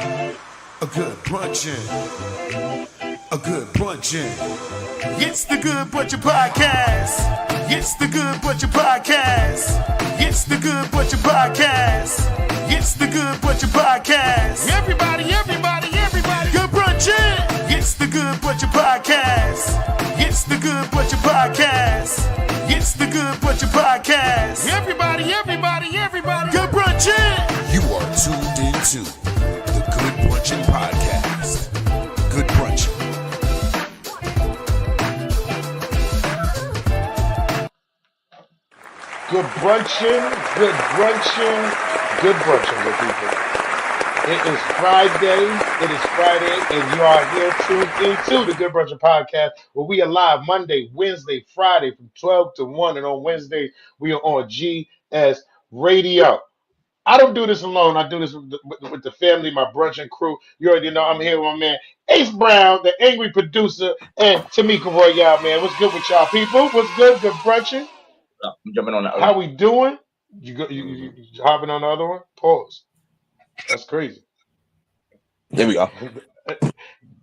A good brunchin'. A good brunchin'. It's the Good Brunchin Podcast. It's the Good Brunchin Podcast. It's the Good Brunchin Podcast. It's the Good Brunchin Podcast. Everybody. Good brunchin'. It's the Good Brunchin Podcast. It's the Good Brunchin Podcast. It's the Good Brunchin Podcast. Everybody. Good brunchin'. You are tuned into the Good Brunchin Podcast. Good Brunchin. Good brunchin', good brunchin', good people. It is Friday, and you are here tuned into the Good Brunchin Podcast, where we are live Monday, Wednesday, Friday from 12 to 1, and on Wednesday, we are on GS Radio. I don't do this alone. I do this with the family, my brunchin' crew. You already know I'm here with my man Ace Brown, the angry producer, and Tamika Royale, man. What's good with y'all people? What's good brunchin'? I'm jumping on that. How we doing? You hopping on the other one? Pause. That's crazy. There we go.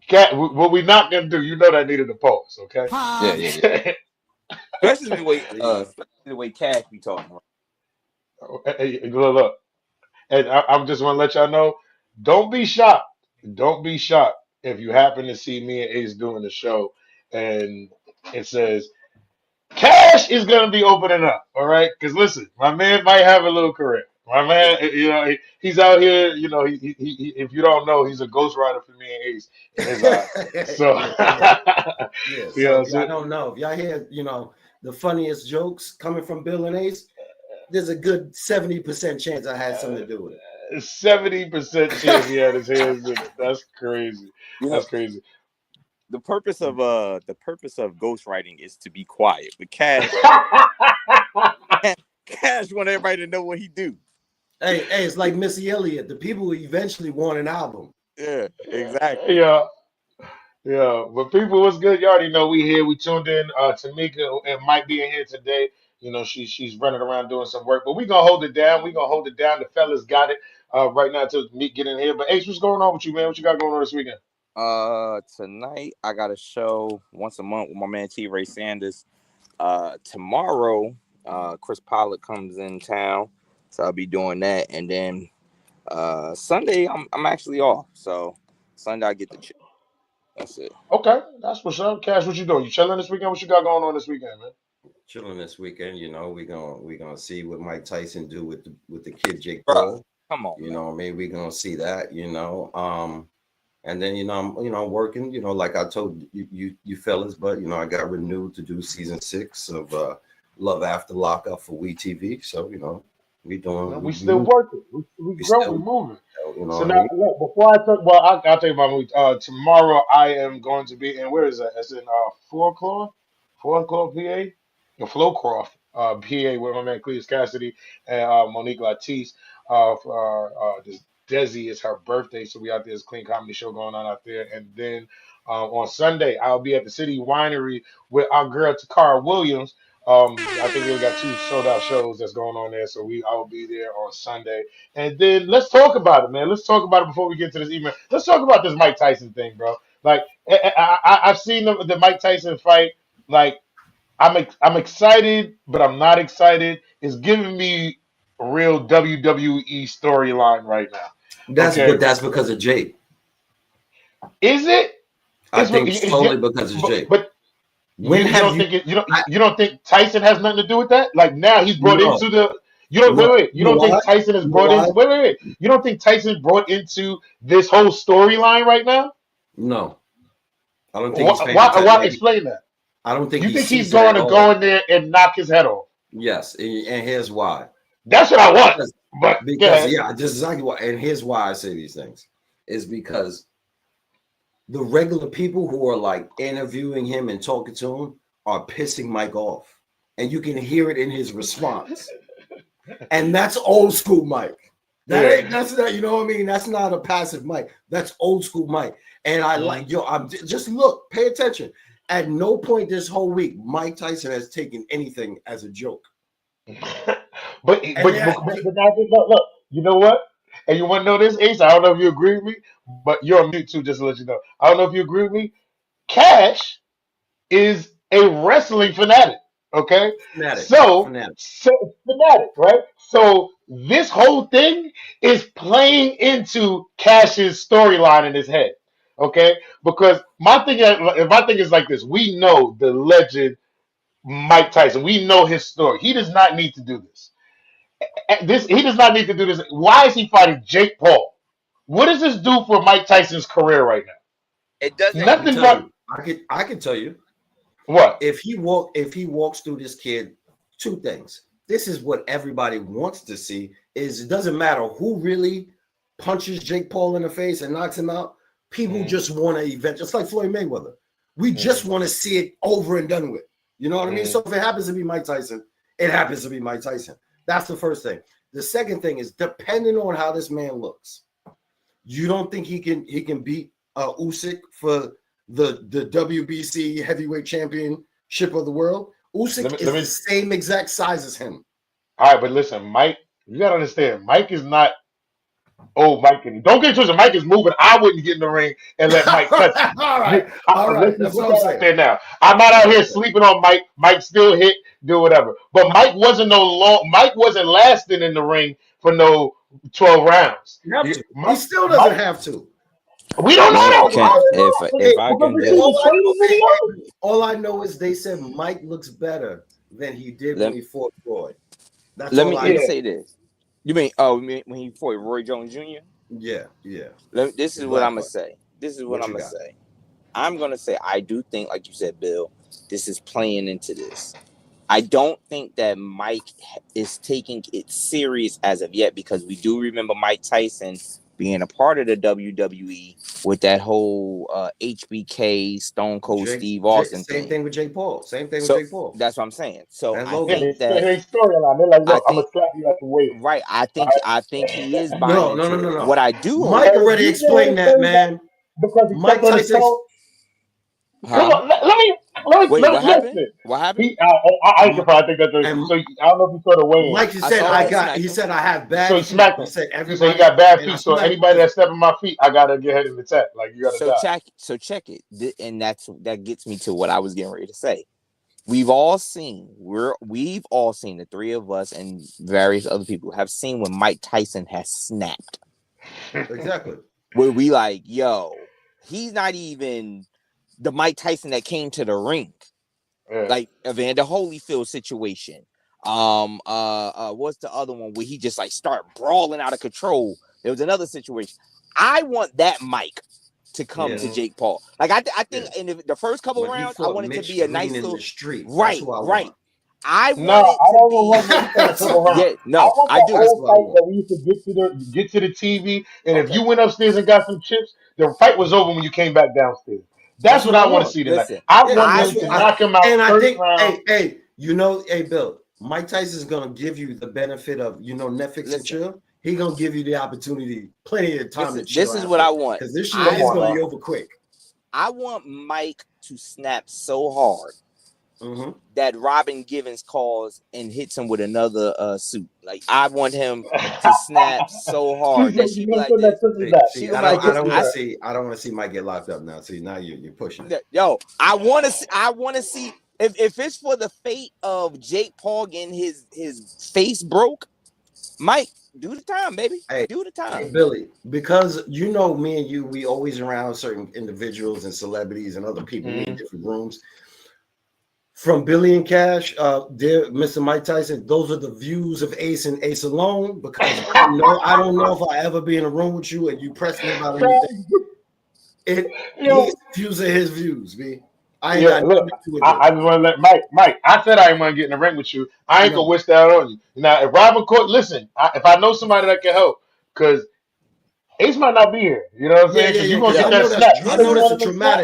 Cat, what we not gonna do? You know that needed a pause, okay? Yeah. Especially the way Cash be talking. Hey, look. And I'm just want to let y'all know, don't be shocked. Don't be shocked if you happen to see me and Ace doing the show and it says, Cash is going to be opening up, all right? Because listen, my man might have a little career. My man, he's out here, he if you don't know, he's a ghostwriter for me and Ace in his eyes. So, I don't know. If y'all hear, the funniest jokes coming from Bill and Ace, there's a good 70% chance I had something to do with it. 70% chance he had his hands in it. That's crazy. That's crazy. The purpose of ghostwriting is to be quiet. But Cash want everybody to know what he do. Hey, it's like Missy Elliott. The people who eventually want an album. Yeah, exactly. Yeah. But people, what's good? You already know we here. We tuned in. Tamika and might be in here today. She's running around doing some work, but we gonna hold it down. The fellas got it right now until Meek get in here. But Ace, what's going on with you, man? What you got going on this weekend? Tonight I got a show once a month with my man T. Ray Sanders. Tomorrow, Chris Pollock comes in town, so I'll be doing that. And then Sunday I'm actually off, so Sunday I get to chill. That's it. Okay, that's what's up. Cash, what you doing? You chilling this weekend? What you got going on this weekend, man? Chilling this weekend, we gonna see what Mike Tyson do with the kid Jake Paul. Come on, maybe we gonna see that, and then I'm working, like I told you fellas, but I got renewed to do season 6 of Love After Lockup for WeTV. So we still working. We growing, we moving. So now, look, before I talk, I'll tell you about movie. Tomorrow I am going to be in, where is that? It's in Flowcroft, PA. Flowcroft, PA, with my man Cleus Cassidy and Monique Latisse. This Desi is her birthday, so we out there. There's a clean comedy show going on out there. And then on Sunday, I'll be at the City Winery with our girl Takara Williams. I think we got 2 sold-out shows that's going on there, so I will be there on Sunday. And then let's talk about it, man. Let's talk about it before we get to this email. Let's talk about this Mike Tyson thing, bro. Like, I've seen the Mike Tyson fight. Like, I'm excited, but I'm not excited. It's giving me a real WWE storyline right now. That's because of Jake. Is it? I think solely because of Jake. But you don't think Tyson has nothing to do with that? Like now he's brought into the. You don't think Tyson is brought into? Wait. You don't think Tyson brought into this whole storyline right now? No, I don't think. Why explain that? I don't think. You think he's going to go in there and knock his head off? Yes, and here's why. That's what I want. Because just exactly why. And here's why I say these things is because the regular people who are like interviewing him and talking to him are pissing Mike off, and you can hear it in his response. And that's old school Mike. That's not, you know what I mean? That's not a passive Mike. That's old school Mike. And I I'm just look, pay attention. At no point this whole week, Mike Tyson has taken anything as a joke. but look, you know what? And you want to know this, Ace? I don't know if you agree with me, but you're on mute too, just to let you know. I don't know if you agree with me. Cash is a wrestling fanatic. Okay, Fanatic. so Fanatic. so fanatic, right? So this whole thing is playing into Cash's storyline in his head. Okay, because my thing is like this: we know the legend Mike Tyson. We know his story. He does not need to do this. This he does not need to do this. Why is he fighting Jake Paul? What does this do for Mike Tyson's career right It now? doesn't. I can Nothing tell but you. I can tell you. what? If he walks through this kid, two things. This is what everybody wants to see. Is it doesn't matter who really punches Jake Paul in the face and knocks him out. People Mm, just want to event, just like Floyd Mayweather. We just mm, want to see it over and done with. You know what I mean? mm. So if it happens to be Mike Tyson, it happens to be Mike Tyson. That's the first thing. The second thing is depending on how this man looks. You don't think he can beat Usyk for the WBC heavyweight championship of the world? Let Usyk me is let the me. same exact size as him. All right, but listen, Mike. You gotta understand, Mike is not old Mike. And don't get twisted. Mike is moving. I wouldn't get in the ring and let Mike touch me. All right, all right. Let's just That's put what I'm that out saying. there now. I'm not out here Okay. sleeping on Mike. Mike still hit, do whatever. But Mike wasn't no long. Mike wasn't lasting in the ring for no 12 rounds. You have to. He Mike, still doesn't Mike. have to. We don't know He Man, that. still We don't can have don't to. if know I because can we Hey, see just the training videos. all I know is they said Mike looks better than he did when let, he fought Floyd. That's let all me I let me know. Yeah. say this. You mean oh when he fought Roy Jones Jr.? Yeah, yeah. This His is what I'm last gonna fight. say. This is what What I'm you gonna got? say. I'm gonna say I do think, like you said, Bill, this is playing into this. I don't think that Mike is taking it serious as of yet because we do remember Mike Tyson being a part of the WWE with that whole HBK Stone Cold Steve Austin Same thing. thing with Jake Paul. Same thing with So Jake Paul. that's what I'm saying. So And I Yeah, Logan. think they that they storyline. They're like, I look, I'm gonna think slap you at the weight. right. All I think he is buying No, no, no, into no, it. no. What I do hope, Mike And if already you didn't explained that, say that man. because he Mike stepped on his Tyson. toe, come huh? on, let Wait, me what happened? listen. What happened? I can probably think that's And so. I don't know if you saw the weigh-in. Mike I said saw I that he got. smacked He him. said I have So bad he feet. smacked He him. said He said he everybody, got bad and I feet. So smacked him anybody because that step in my feet, I gotta get ahead and attack. Like you gotta die. So check it, and that gets me to what I was getting ready to say. We've all seen the three of us and various other people have seen when Mike Tyson has snapped. exactly. Where we like, yo, he's not even the Mike Tyson that came to the ring. Yeah. Like Evander Holyfield situation. What's the other one where he just like start brawling out of control? There was another situation. I want that Mike to come Yeah, to Mhm. Jake Paul. Like I yeah. think in the first couple of When he rounds, I fought want it to Mitch be a Green nice in the little street, that's right, who I right. want. I No, want it I to don't be want what you said a couple rounds. yeah, I no, want I that do. That's old what I fight want. that we used to get to the TV, and if Okay. you went upstairs and got some chips, the fight was over when you came back downstairs. That's That's what what I I want to want. see tonight. Listen, I Yeah, want I that's him what to want knock him out and I first think, round. hey, Bill, Mike Tyson's gonna give you the benefit of Netflix and listen, chill. He gonna give you the opportunity, plenty of time to chill this is what I after, want. because this shit Come I is on gonna want be now. over quick. I want Mike to snap so hard Mm-hmm. that Robin Givens calls and hits him with another suit. Like I want him to snap so hard that she You be gonna like send that this. pussy See, back. She see, gonna I be don't, like I this. don't want to see, I don't want to see Mike get locked up now. See, now you're pushing it. Yo, I want to see if it's for the fate of Jake Paul getting his face broke. Mike, do the time, baby. Hey, Do the hey, time. Billy, because me and you, we always around certain individuals and celebrities and other people. We in Mhm. different rooms. From Billy and Cash, dear Mr. Mike Tyson, those are the views of Ace and Ace alone. Because I don't know if I ever be in a room with you and you press me about anything. He's Yo, views are his views, B. I ain't yeah, got look, nothing to do with I this. just want to let Mike. I said I ain't want to get in the ring with you. I ain't gonna No, wish that on you. Now, if Robin Court, listen, if I know somebody that can help, because Ace might not be here. You know what I'm yeah, saying? yeah, Because yeah. you're gonna Because get Yo, that snap. You I said this know you that's is wanted to snap.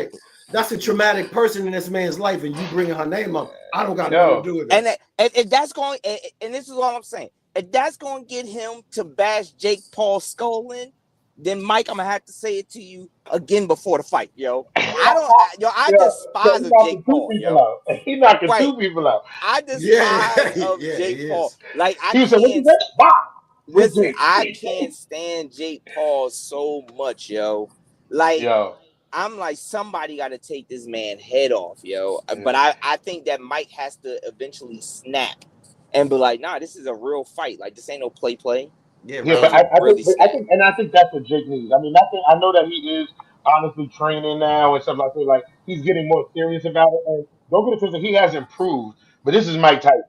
that's a traumatic person in this man's life, and you bringing her name up. I don't got nothing to Yo, do with and this. if that's going and this is all I'm saying. If that's going to get him to bash Jake Paul's skull in, then Mike, I'm gonna have to say it to you again before the fight, yo. I yeah, so despise he of knocking Jake two Paul, people yo. out. He knocking Right. two people out. I Yeah, despise of yeah, he Jake Paul. is. Like I He said, "What you can't. say?" Bop. Listen, I can't stand Jake Paul so much, yo. Like, Yo. I'm like, somebody got to take this man head off, yo. But I think that Mike has to eventually snap and be like, nah, this is a real fight. Like, this ain't no play. Yeah, Yeah, real. but Really snap. I think that's what Jake needs. I mean, I know that he is honestly training now and stuff like that. Like he's getting more serious about it. And don't get it twisted, he has improved. But this is Mike Tyson.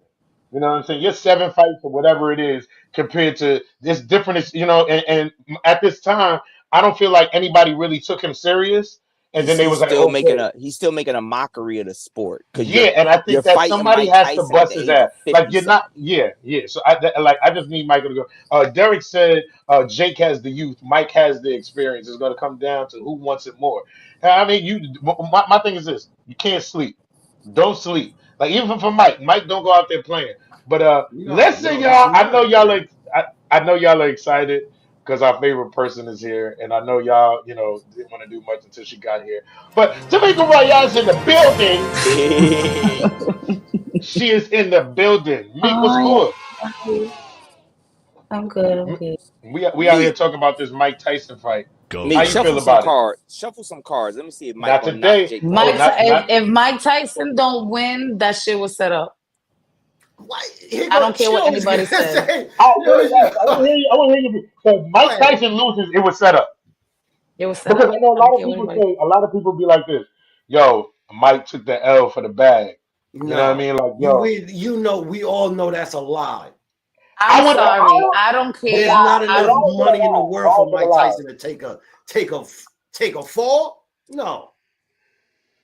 You know what I'm saying? Your 7 fights or whatever it is compared to this different. You know, and at this time, I don't feel like anybody really took him serious. And then they was like, okay. He's still making a mockery of the sport because Yeah, and I you're think that fighting somebody Mike has to Tyson at bust the his age ass. of Like 50 you're not, something. yeah. So I just need Michael to go. Derek said, Jake has the youth, Mike has the experience. It's going to come down to who wants it more. I mean, my thing is this: you can't sleep. Don't sleep. Like even for Mike, Mike don't go out there playing. But listen, He's y'all. not. I know y'all are excited because our favorite person is here, and I know y'all, didn't want to do much until she got here. But Tamika Royale's in the building. She is in the building. Meek, what's Oh good? yeah, I'm good. I'm M- good. We out here Meek, talking about this Mike Tyson fight. How Meek, you feel about it? Shuffle some cards. Let me see if Mike Not gonna knock today. Jake Paul out. If Mike Tyson don't win, that shit was set up. Why? I don't care what anybody says. Say, I want to hear you. I want to hear you. So Mike Tyson loses, it was set up. It was set Because up. I know I don't care what anybody. a lot of people be like this. Yo, Mike took the L for the bag. You know what I no, mean? Like, yo, we all know that's a lie. I'm sorry. I don't care. There's not enough I money in the world for Mike lie. Tyson to take a fall. No.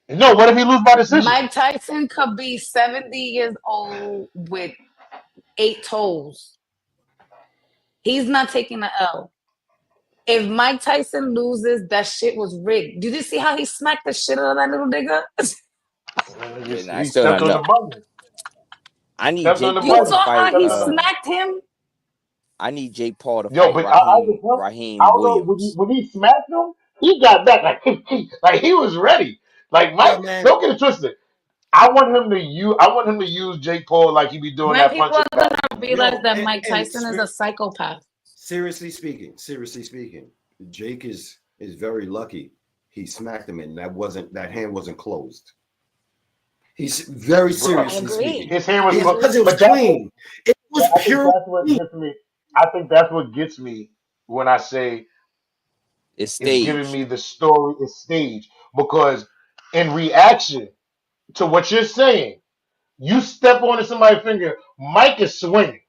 No, what if he lose by decision? Mike Tyson could be 70 years old with 8 toes. He's not taking the L. If Mike Tyson loses, that shit was rigged. Did you see how he smacked the shit out of that little nigga? He stepped on the button. I need Jake You Paul to saw how fight. he smacked him? I need Jake Paul to Yo, fight but I Raheem don't know Williams. when he smacked him, he got back like he was ready. Like Yeah, Mike, man. don't get it twisted. I want him to use Jake Paul like he be doing When that people punching are bag. gonna realize that Mike Tyson is a psychopath. Seriously speaking, Jake is very lucky. He smacked him, and that hand wasn't closed. He's very seriously speaking. His hand was closed, because it was clean. It was pure. I think that's what gets me when I say It's giving staged. me the story is staged because in reaction to what you're saying, you step on somebody's finger, Mike is swinging.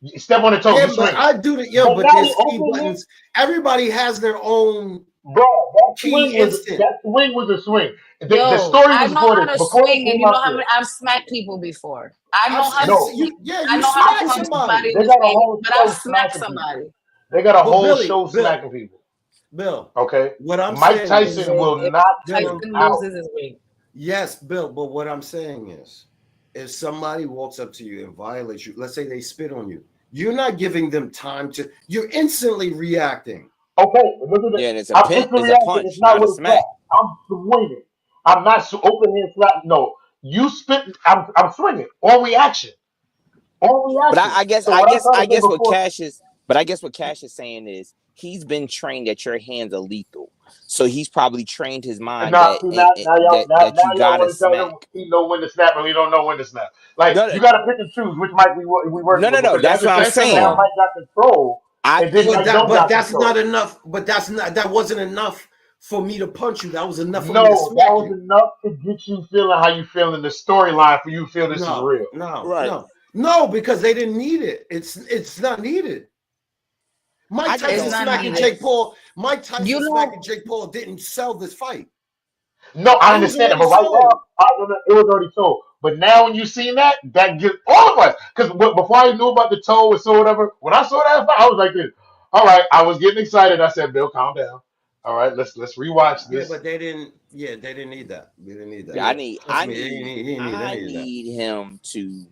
You step on the toe, Yeah, you but swing. I do the But but now there's he key opened buttons. Everybody has their own key instant. that swing was a swing. The Yo, story I was know before how this. to Before they swing, and came you know out how there, many I've smacked people before. I know how to no, swing. I You know how to smack punch somebody. somebody in they the got a face, whole but show I've smacked smacking people. somebody. They got a But whole show smacking people. Bill, Okay, what I'm Mike saying is, Tyson will If knock Tyson him out. loses his weight. yes, Bill, but what I'm saying is, if somebody walks up to you and violates you, let's say they spit on you, you're not giving them time to, you're instantly reacting. Okay, look at Yeah, it. and it's I'm instant a reaction. punch, It's not not a what it's like. smack. I'm swinging. I'm not open hand slap. No, you spit. I'm swinging on reaction. On But reaction. I guess So I what I'm guess trying I to say guess what before. Cash is but I guess what Cash is saying is he's been trained that your hands are lethal. So he's probably trained his mind Now, see, that you y'all gotta want to tell him smack. he know when to snap and he don't know when to snap. Like No, you got to pick and choose which Mike we working with no. because at That's the what I'm same time now saying. Mike got control I and then think Mike don't got That's control. not enough. But that wasn't enough for me to punch you. That was enough for No, me to that smack was you. enough to get you feeling how you feel in the storyline for you to feel this is real. right. No, because they didn't need it. It's not needed. Mike Tyson smacking Jake Paul. Mike Tyson smacking Jake Paul didn't sell this fight. No, I It was understand that, already but right sold. now, it was already sold. But now, when you seen that, that gives all of us. Because before I knew about the toe or so whatever, when I saw that fight, I was like this. All right, I was getting excited. I said, "Bill, calm down. All right, let's rewatch Yeah, this." but they didn't. Yeah, they didn't need that. They didn't need that. Yeah, I need him to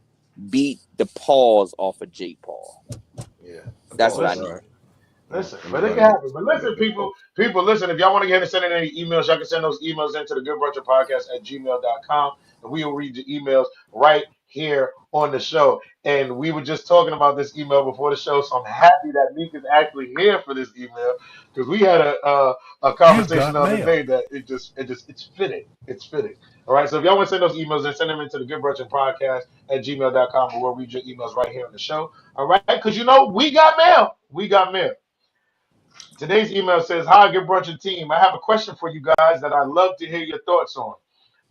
beat the paws off of Jake Paul. Yeah, That's what I need. Listen, but it can happen. But listen, people, listen, if y'all want to get in and send in any emails, y'all can send those emails into the Good Brunchin Podcast at gmail.com, and we will read your emails right here on the show. And we were just talking about this email before the show, so I'm happy that Meek is actually here for this email because we had a You conversation got the other mail. day that it's fitting. It's fitting. All right, so if y'all want to send those emails, then send them into the Good Brunchin Podcast at gmail.com, and we'll read your emails right here on the show. All right, because we got mail. We got mail. Today's email says, "Hi, Good Brunchin team. I have a question for you guys that I'd love to hear your thoughts on.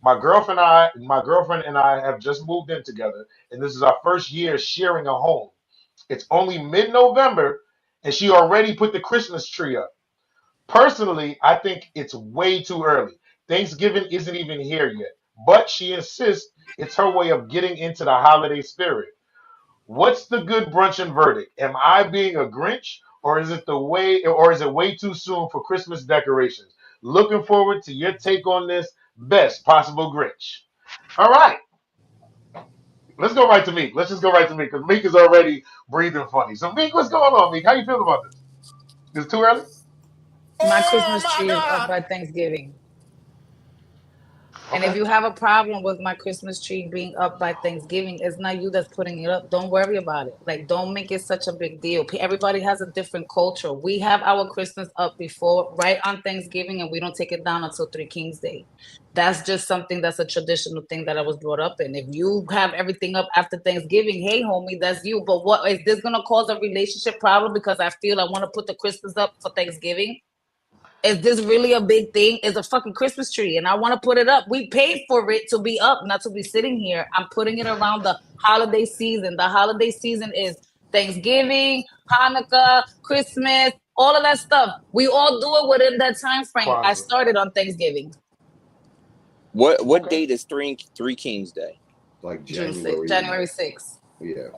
My girlfriend and I have just moved in together, and this is our first year sharing a home. It's only mid-November, and she already put the Christmas tree up. Personally, I think it's way too early. Thanksgiving isn't even here yet, but she insists it's her way of getting into the holiday spirit. What's the good brunchin verdict? Am I being a Grinch, or is it way too soon for Christmas decorations? Looking forward to your take on this. Best possible Grinch." All right, let's go right to Meek. Let's just go right to Meek because Meek is already breathing funny. So Meek, what's going on, Meek? How you feel about this? Is it too early? My Christmas tree is up by Thanksgiving. And if Okay. you have a problem with my Christmas tree being up by Thanksgiving, it's not you that's putting it up. Don't worry about it. Like, don't make it such a big deal. Everybody has a different culture. We have our Christmas up before, right on Thanksgiving, and we don't take it down until Three Kings Day. That's just something that's a traditional thing that I was brought up in. If you have everything up after Thanksgiving, hey, homie, that's you. But what is this going to cause a relationship problem because I feel I want to put the Christmas up for Thanksgiving? Is this really a big thing? It's a fucking Christmas tree, and I want to put it up. We paid for it to be up, not to be sitting here. I'm putting it around the holiday season. The holiday season is Thanksgiving, Hanukkah, Christmas, all of that stuff. We all do it within that time frame. I Kwanzaa. started on Thanksgiving. What Okay. date is Three Kings Day? Like January 6th. Yeah.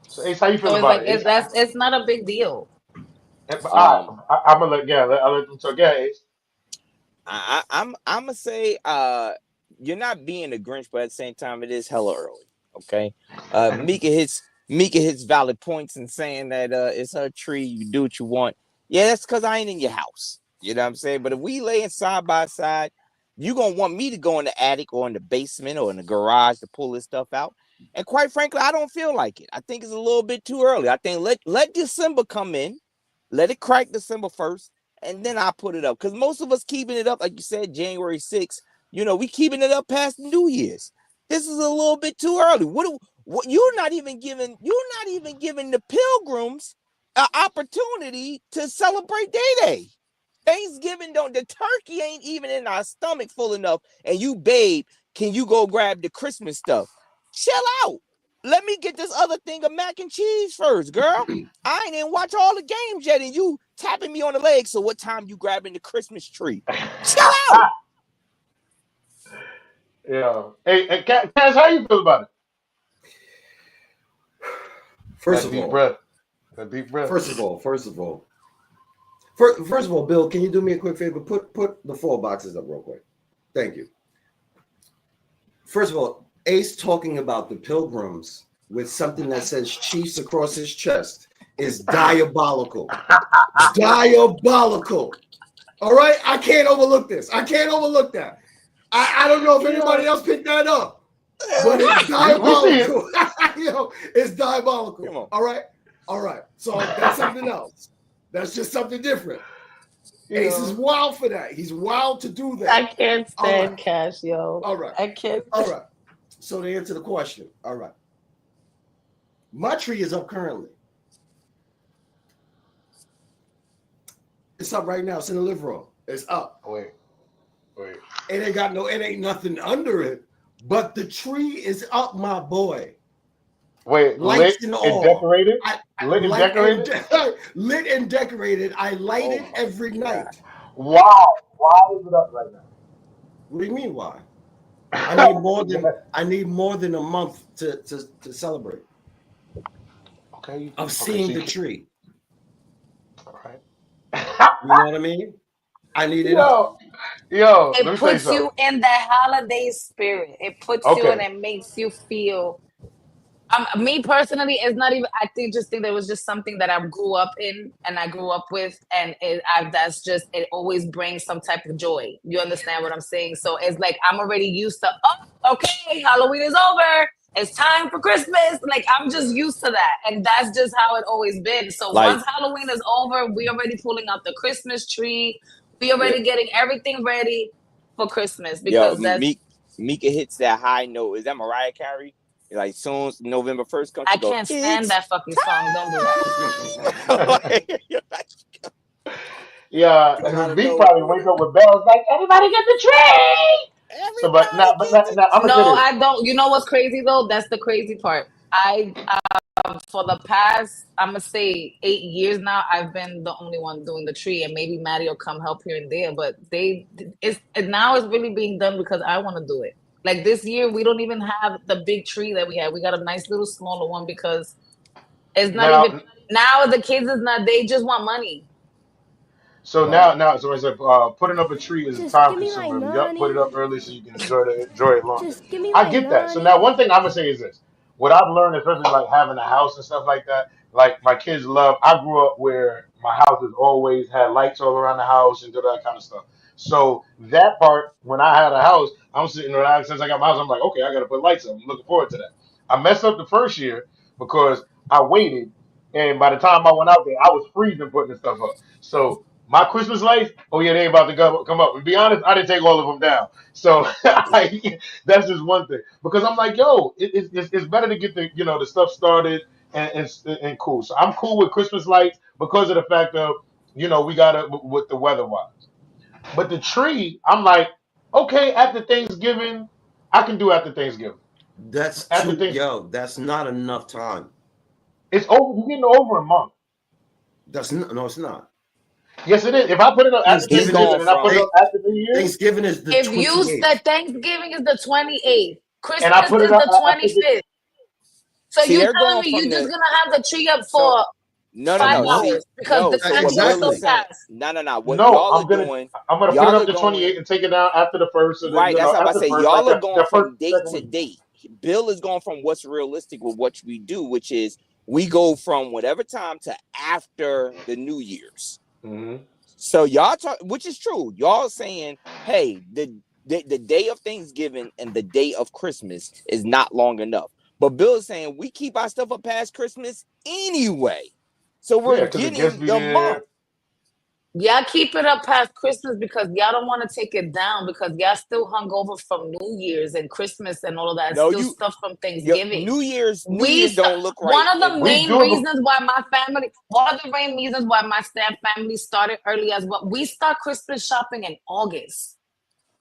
So Ace, how you feel So it's about like it? Ace? it's not a big deal. All Um, right, I'm gonna I'll let them talk. Yeah, Ace. I'm gonna say you're not being a Grinch, but at the same time it is hella early. Okay. Mika hits valid points in saying that it's her tree, you do what you want. Yeah, that's because I ain't in your house. You know what I'm saying? But if we lay in side by side, you're gonna want me to go in the attic or in the basement or in the garage to pull this stuff out. And quite frankly, I don't feel like it. I think it's a little bit too early. I think let December come in, let it crack December 1st. And then I put it up because most of us keeping it up, like you said, January 6th. We keeping it up past New Year's. This is a little bit too early. What you're not even giving the pilgrims an opportunity to celebrate Day. Thanksgiving the turkey ain't even in our stomach full enough. And you, babe, can you go grab the Christmas stuff? Chill out. Let me get this other thing of mac and cheese first, girl. I ain't even watch all the games yet, and you tapping me on the leg. So what time you grabbing the Christmas tree? Chill out. Yeah. Hey, Cass, how you feel about it? First That of deep all, breath. That deep breath. first of all, Bill, can you do me a quick favor? Put the 4 boxes up real quick. Thank you. First of all, Ace talking about the pilgrims with something that says Chiefs across his chest is diabolical. Diabolical. All right? I can't overlook this. I can't overlook that. I don't know if anybody else picked that up, but it's diabolical. It's diabolical. All right? All right. So that's something else. That's just something different. Ace is wild for that. He's wild to do that. I can't stand Cash, yo. All right. I can't. All right. So to answer the question, all right. My tree is up currently. It's up right now. It's in the living room. It's up. Wait. It ain't nothing under it, but the tree is up, my boy. Wait, Lights lit and and all. decorated? Lit and decorated? Lit and decorated. I light it every night. Wow. Why is it up right now? What do you mean why? I need more than a month to celebrate. Okay. Of seeing the tree. All right. You know what I mean? I need it up. Yo, let me It tell you puts you something. in the holiday spirit. It puts you and it makes you feel Me personally, it's not even. I think there was just something that I grew up in and I grew up with, and that's just it. Always brings some type of joy. You understand what I'm saying? So it's like I'm already used to. Oh, okay, Halloween is over. It's time for Christmas. Like I'm just used to that, and that's just how it always been. So Like, once Halloween is over, we already pulling out the Christmas tree. We yeah, already getting everything ready for Christmas yo, because that's. Mika hits that high note. Is that Mariah Carey? Like, soon as November 1st comes, I she go, can't stand it's that fucking song. Don't do that. Yeah, come out of Meek probably wake nowhere. up with bells like everybody get the tree. So, Everybody get the I'm gonna say No, this. I don't. You know what's crazy though? That's the crazy part. I for the past I'm gonna say 8 years now, I've been the only one doing the tree, and maybe Maddie will come help here and there. But now it's really being done because I want to do it. Like this year, we don't even have the big tree that we had. We got a nice little smaller one because it's not even Now, now the kids is not. They just want money. so Right. so it's like putting up a tree is Just time give me my consuming. Yup, put it up money. early so you can enjoy it longer. Just give me I my get that. So now money. one thing I'm gonna say is this: what I've learned, especially like having a house and stuff like that. Like my kids love. I grew up where my house has always had lights all around the house and do that kind of stuff. So that part, when I had a house, I'm sitting around since I got my house. I'm like, okay, I got to put lights up. I'm looking forward to that. I messed up the first year because I waited, and by the time I went out there, I was freezing putting the stuff up. So my Christmas lights, oh yeah, they ain't about to come up. And be honest, I didn't take all of them down. So that's just one thing because I'm like, yo, it's better to get the stuff started and cool. So I'm cool with Christmas lights because of the fact of we got it with the weather wise. But the tree, I'm like, okay, after Thanksgiving, I can do after Thanksgiving. That's After too, things, yo, that's not enough time. it's over. You're getting over a month. That's not, no, it's not. Yes, it is. If I put it up after He's Thanksgiving is going Thanksgiving and I put it from up after New Year's Thanksgiving is the If you 28th. said Thanksgiving is the 28th, and I Christmas put it is up the after the 25th. So see, you they're telling going me from you just the gonna have the tree up so for no, A five month? see, hours because no. So what December will Bill still is Exactly. saying, pass. no. What No, y'all are doing, I'm gonna put it y'all up are to going 28 and take it down after the first of the right. That's how I after the say first, like y'all are the going first from date second to week. date. Bill is going from what's realistic with what we do, which is we go from whatever time to after the New Year's. Mm-hmm. So y'all talk, which is true. Y'all saying, hey, the day of Thanksgiving and the day of Christmas is not long enough. But Bill is saying we keep our stuff up past Christmas anyway. So we're Yeah, because the guests getting be the month. there. Y'all keep it up past Christmas because y'all don't want to take it down because y'all still hung over from New Year's and Christmas and all of that, No, still stuff from your Thanksgiving. New Year's don't look One right. of the We main do it. reasons why one of the main reasons why my staff family started early as well. We start Christmas shopping in August.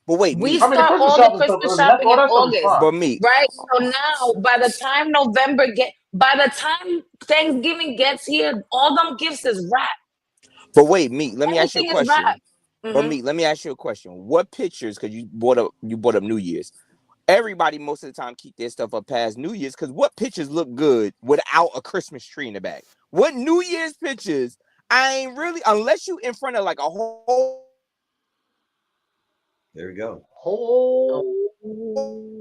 But wait, We I mean, the start Christmas all the shopping stuff Christmas early. That's shopping all in that stuff is August, fine. but me. right? So now, by the time Thanksgiving gets here, all them gifts is wrapped. But wait, me. Let me ask you a Everything is question. wrapped. But Hmm. me, let me ask you a question. What pictures? Because you brought up New Year's. Everybody most of the time keep their stuff up past New Year's because what pictures look good without a Christmas tree in the back? What New Year's pictures? I ain't really unless you in front of like a whole. There we go. Oh,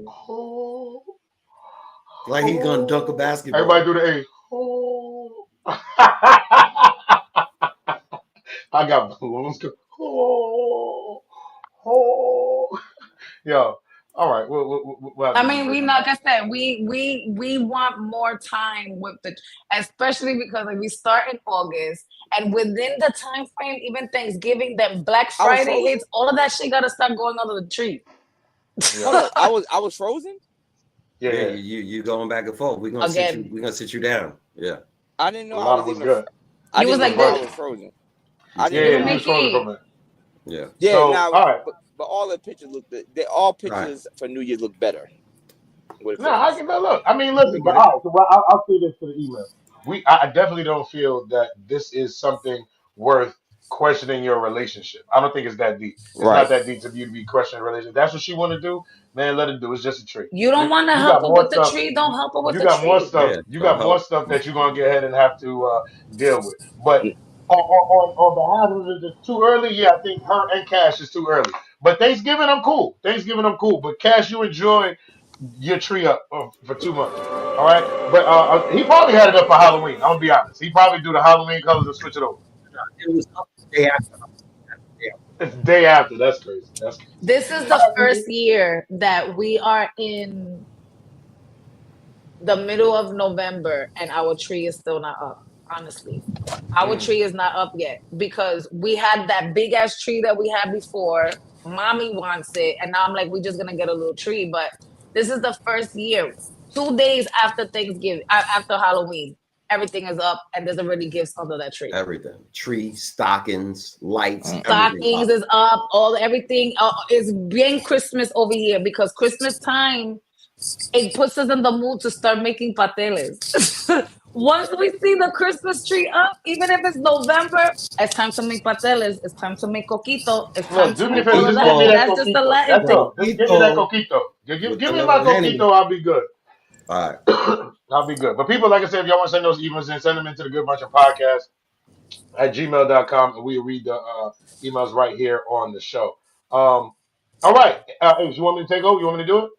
oh, Like he's gonna dunk a oh. Everybody basketball. do the A. Oh. I got balloons. Oh, oh. Yo, all right. We'll have I to just mean, break we them like down. I said, we want more time with especially because like we start in August, and within the time frame, even Thanksgiving, then Black I was Friday frozen. hits, all of that shit gotta start going under the tree. Yeah, Hold on, I was frozen. yeah, Yeah, yeah. you going back and forth. Again, We're gonna sit you down. Yeah. I didn't know A I lot was of us even. good. I you This was didn't was even like know I this. was virtual. frozen. I He's didn't Yeah, even yeah. know You I You was was frozen frozen. for a Mickey. minute. yeah. Yeah, So, now, all right. but all the pictures look. All Right. pictures for New Year look better with No, I Christmas. can look. I mean, We listen, but get it. all right. So I'll say this to the email. I definitely don't feel that this is something worth questioning your relationship. I don't think it's that deep. It's not Right. that deep to you to be questioning a relationship. That's what she want to do, man. Let her do. It's just a tree. You don't You want to you help got her more with the stuff. tree. Don't help her with You the got more tree. stuff. Yeah. You Don't got more help. stuff that you're gonna get ahead and have to deal with. But on behalf of it, it's too early. Yeah, I think her and Cash is too early. But Thanksgiving, I'm cool. But Cash, you enjoy your tree up for 2 months. All right, but he probably had it up for Halloween. I'm gonna be honest. He probably do the Halloween colors and switch it over. It was up the day after. It's the day after. That's crazy. That's crazy. This is the first year that we are in the middle of November and our tree is still not up. Honestly, our tree is not up yet because we had that big ass tree that we had before. Mommy wants it, and now I'm like, we're just gonna get a little tree. But this is the first year. 2 days after Thanksgiving, after Halloween, everything is up, and there's already gifts under that tree. Everything, tree, stockings, lights, Stockings is up. Everything is being Christmas over here because Christmas time it puts us in the mood to start making pasteles. Once we see the Christmas tree up, even if it's November, it's time to make pasteles. It's time to make coquito. It's time to make all of that. That's just the Latin thing. Just give me that coquito. Give me my coquito. I'll be good. All right. I'll be good. But people, like I said, if y'all want to send those emails in, send them into the Good Brunchin Podcast at gmail.com, and we'll read the emails right here on the show. All right. You want me to take over? You want me to do it?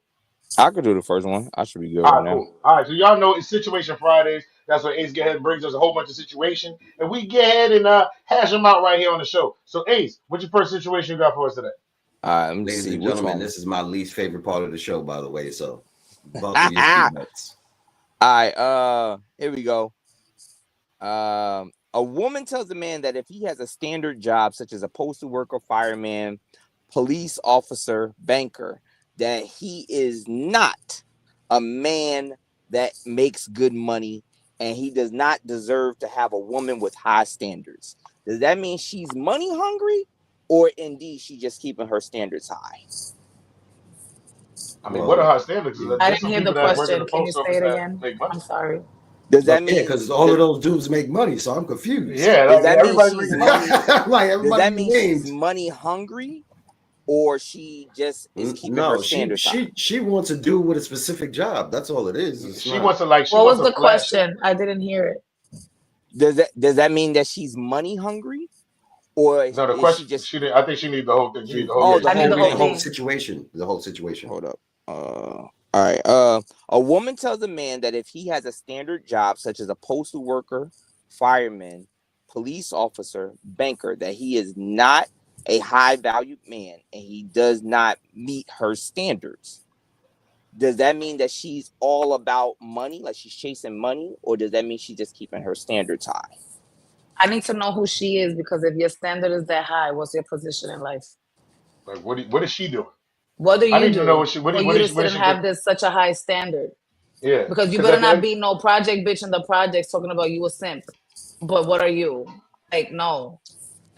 I could do the first one. I should be good All right right, now. cool. All right, so y'all know it's Situation Fridays. That's where Ace get ahead and brings us a whole bunch of situations, and we get ahead and hash them out right here on the show. So, Ace, what's your first situation you got for us today? Let me Ladies see. and Which gentlemen, one? this is my least favorite part of the show, by the way. So, buckle your seatbelts. All right, here we go. A woman tells a man that if he has a standard job, such as a postal worker, fireman, police officer, banker, that he is not a man that makes good money and he does not deserve to have a woman with high standards. Does that mean she's money hungry, or indeed she just keeping her standards high? I mean, what are high standards? I didn't hear the question. Can you say it again? I'm sorry. Does that mean? Because all of those dudes make money, so I'm confused. Yeah, does that mean everybody she's makes money? Like Does that mean names. she's money hungry, or she just is keeping her standards high? She wants to do with a specific job. That's all it is. She wants to like. What was the question? I didn't hear it. Does that mean that she's money hungry, or no? The question. I think she needs the whole thing. She The whole situation. The whole situation. Hold up. All right. A woman tells a man that if he has a standard job, such as a postal worker, fireman, police officer, banker, that he is not a high valued man and he does not meet her standards. Does that mean that she's all about money, like she's chasing money, or does that mean she's just keeping her standards high? I need to know who she is, because if your standard is that high, what's your position in life? Like, what is she doing? What do you do? I need to know what she. What you is to have this such a high standard? Yeah, because you better not be no project bitch in the projects talking about you a simp. But what are you? Like, no.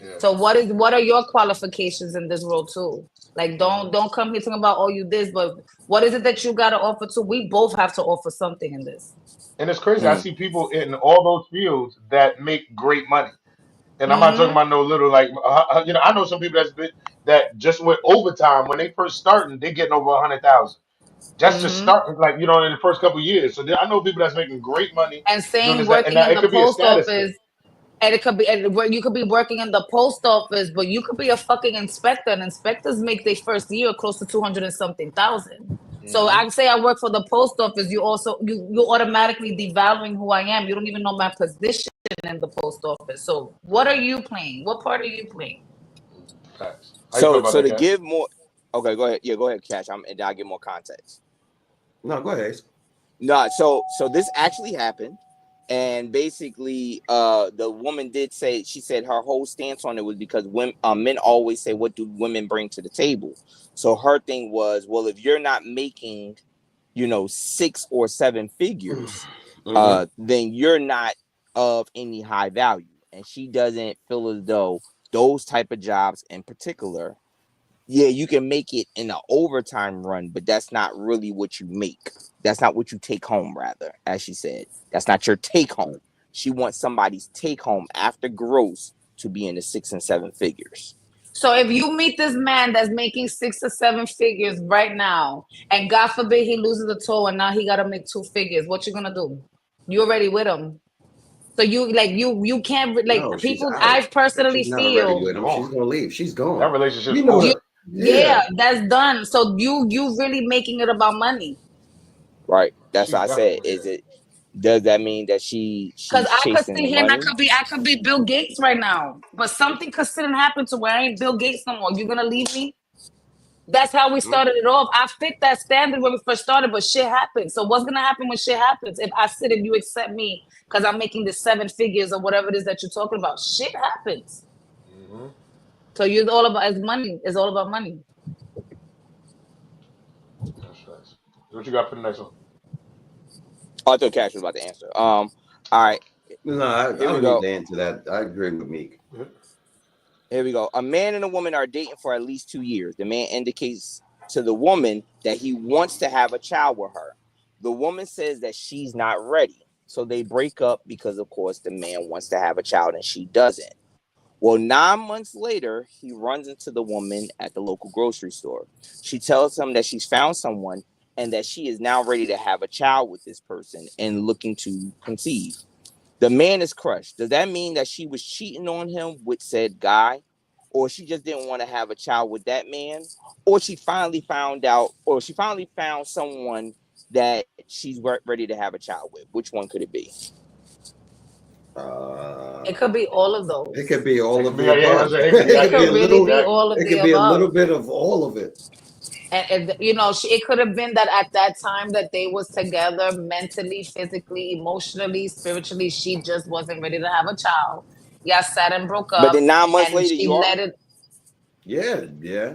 Yeah. So what are your qualifications in this role too? Like, don't come here talking about you this, but what is it that you got to offer too? We both have to offer something in this. And it's crazy. I see people in all those fields that make great money. And I'm not talking about no little, like, I know some people that just went overtime when they first starting, they getting over 100,000. Just to start, like, in the first couple of years. So I know people that's making great money. And same working in the post office. And it could be, you could be working in the post office, but you could be a fucking inspector. And inspectors make their first year close to 200 and something thousand. So I say I work for the post office. You automatically devaluing who I am. You don't even know my position in the post office. So what are you playing? What part are you playing? So to give more, okay, go ahead. Yeah, go ahead, Cash. And I'll give more context. No, go ahead. No, so this actually happened. And basically, the woman did say, she said her whole stance on it was because men always say, what do women bring to the table? So her thing was, well, if you're not making, 6 or 7 figures, then you're not of any high value. And she doesn't feel as though those type of jobs in particular, yeah, you can make it in an overtime run, but that's not really what you make. That's not what you take home, rather, as she said. That's not your take home. She wants somebody's take home after gross to be in the 6 and 7 figures. So if you meet this man that's making 6 or 7 figures right now, and God forbid he loses a toe and now he got to make 2 figures, what you gonna do? You already with him. So you can't people. I personally feel she's gonna leave. She's gone. That relationship. Yeah, that's done. So you really making it about money. Right. That's She what I said. definitely Is it? Does that mean that Because she's I could chasing sit the here and money? I could be Bill Gates right now. But something could sit and happen to where I ain't Bill Gates no more. You gonna leave me? That's how we started it off. I fit that standard when we first started, but shit happens. So what's gonna happen when shit happens? If I sit and you accept me because I'm making the 7 figures or whatever it is that you're talking about, shit happens. Mm-hmm. So you're all about it's money. It's all about money. That's nice. What you got for the next one? Oh, I thought Cash was about to answer. All right. No, I Here we don't need go. to answer that. I agree with Meek. Yeah. Here we go. A man and a woman are dating for at least 2 years. The man indicates to the woman that he wants to have a child with her. The woman says that she's not ready. So they break up because, of course, the man wants to have a child and she doesn't. Well, 9 months later, he runs into the woman at the local grocery store. She tells him that she's found someone and that she is now ready to have a child with this person and looking to conceive. The man is crushed. Does that mean that she was cheating on him with said guy? Or she just didn't want to have a child with that man? Or she finally found out, or she finally found someone that she's ready to have a child with? Which one could it be? It could be all of It those. could be all of the Yeah, above. it could be, It could really be exactly. all of It the could be a little above. bit of all of it. And you know, it could have been that at that time that they was together mentally, physically, emotionally, spiritually, she just wasn't ready to have a child. Yeah, sat and broke But up, then 9 months and later, she you are? let it. Yeah.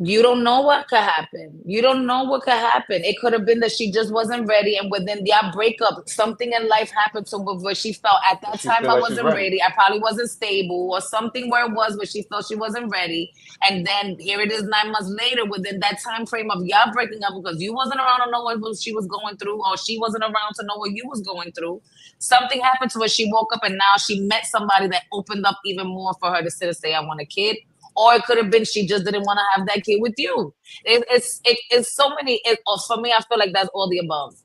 You don't know what could happen. You don't know what could happen. It could have been that she just wasn't ready, and within their breakup, something in life happened to her where she felt at that She time feel I like she's wasn't ready. ready. I probably wasn't stable, or something where it was where she felt she wasn't ready. And then here it is 9 months later, within that time frame of y'all breaking up because you wasn't around to know what she was going through, or she wasn't around to know what you was going through. Something happened to her. She woke up and now she met somebody that opened up even more for her to sit and say, "I want a kid." Or it could have been she just didn't want to have that kid with you. It's so many. For me, I feel like that's all the above.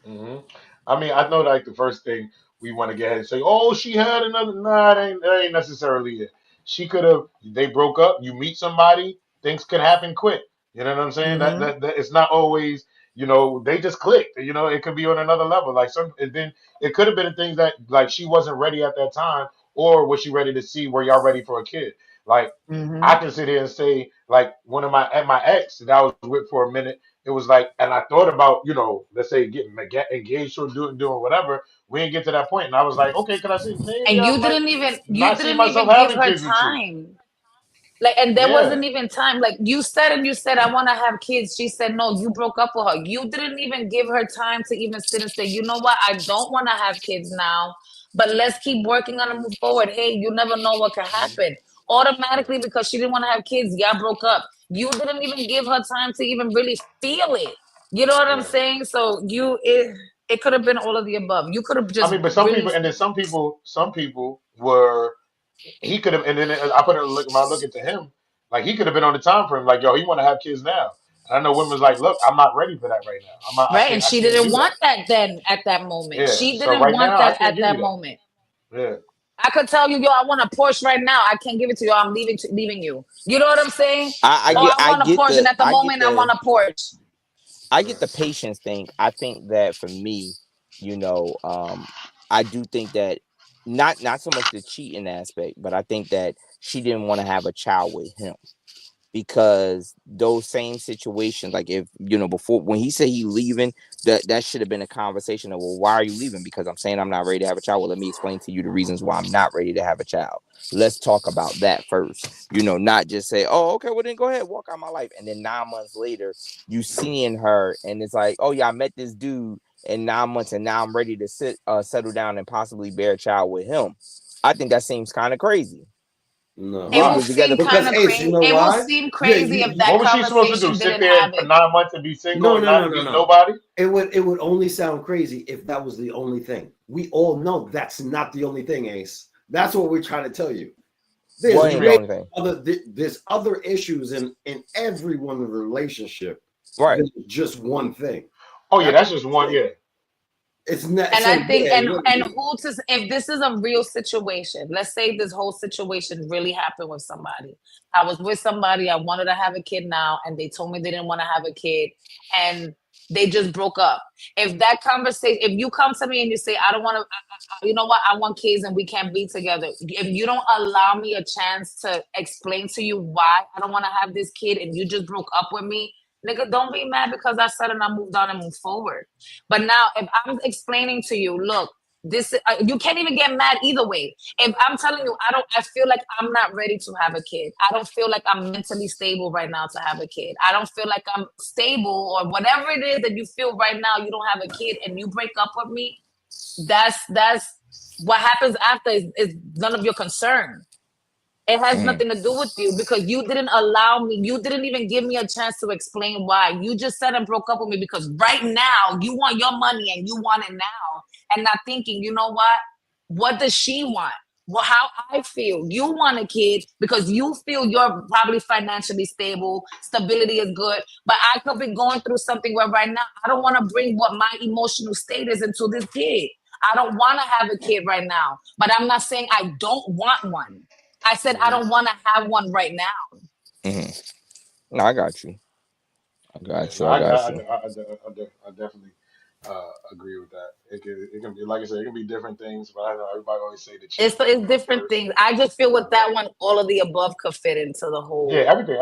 Hmm. I mean, I know like the first thing we want to get ahead and say, "Oh, she had another." Nah, that ain't necessarily it. She could have. They broke up. You meet somebody, things can happen quick. You know what I'm saying? Mm-hmm. That it's not always. They just clicked. It could be on another level. Like and then it could have been things that like she wasn't ready at that time, or was she ready to see were y'all ready for a kid? Like I Mm-hmm. can sit here and say like one of my ex that I was with for a minute. It was like, and I thought about, let's say getting engaged or doing whatever. We didn't get to that point, and I was like, okay, can I see? Maybe And I might you not see didn't myself even give having her kids with you. time. Like, and there Yeah, wasn't even time. Like you said, and you said, I want to have kids. She said, no, you broke up with her. You didn't even give her time to even sit and say, you know what? I don't want to have kids now, but let's keep working on and move forward. Hey, you never know what could happen. Automatically, because she didn't want to have kids, y'all broke up. You didn't even give her time to even really feel it. You know what I'm yeah. saying? So it could have been all of the above. You could have I just mean, but some really people, and then some people were. He could have, and then I put it look when I look into him, like he could have been on the time frame, like yo, he want to have kids now. And I know women's like, look, I'm not ready for that right now. I'm not. right. And I she can't didn't do that. want that then at that moment. Yeah. She So didn't right want now, I that can't at give you that that. moment. Yeah. I could tell you, yo, I want a Porsche right now. I can't give it to you. I'm leaving you. You know what I'm saying? I Oh, get I I want a get Porsche, and the at the moment, I want a Porsche. I get the patience thing. I think that for me, you know, um, I do think that not so much the cheating aspect, but I think that she didn't want to have a child with him because those same situations, like if before when he said he leaving, that should have been a conversation of, well, why are you leaving? Because I'm saying I'm not ready to have a child. Well, let me explain to you the reasons why I'm not ready to have a child. Let's talk about that first. Not just say, oh, okay, well then go ahead, walk out my life, and then 9 months later you seeing her and it's like, oh yeah, I met this dude in 9 months and now I'm ready to settle down and possibly bear a child with him. I think that seems kind of crazy. No. It We've will Why? been together seem for Because kind of Ace, you crazy. know It will why? seem Yeah, crazy if What that was she supposed to do? conversation Sit didn't there have for it. 9 months and be single no, and no, no, not no, meet no. nobody? It would only sound crazy if that was the only thing. We all know that's not the only thing, Ace. That's what we're trying to tell you. what There's ain't the way only thing. there's other issues in everyone's relationship Right. than just one thing. Oh yeah, That's that's what just I'm one. saying. Yeah, It's not. And So, I think, yeah, and who to, if this is a real situation, let's say this whole situation really happened with somebody. I was with somebody, I wanted to have a kid now, and they told me they didn't want to have a kid, and they just broke up. If that conversation, if you come to me and you say, I don't want to, you know what, I want kids and we can't be together. If you don't allow me a chance to explain to you why I don't want to have this kid and you just broke up with me, nigga, don't be mad because I said and I moved on and moved forward. But now, if I'm explaining to you, look, this you can't even get mad either way. If I'm telling you, I feel like I'm not ready to have a kid. I don't feel like I'm mentally stable right now to have a kid. I don't feel like I'm stable or whatever it is that you feel right now. You don't have a kid and you break up with me. That's what happens after is none of your concern. It has nothing to do with you because you didn't allow me. You didn't even give me a chance to explain why. You just said and broke up with me because right now you want your money and you want it now, and not thinking, you know what? What does she want? Well, how I feel. You want a kid because you feel you're probably financially stable, stability is good. But I could be going through something where right now I don't want to bring what my emotional state is into this kid. I don't want to have a kid right now, but I'm not saying I don't want one. I said I don't want to have one right now. No, I got you. I got you. No, I got you. I definitely agree with that. It can be, like I said, it can be different things, but I know everybody always say the chick It's comes different first. things. I just feel with that one, all of the above could fit into the Yeah, whole everything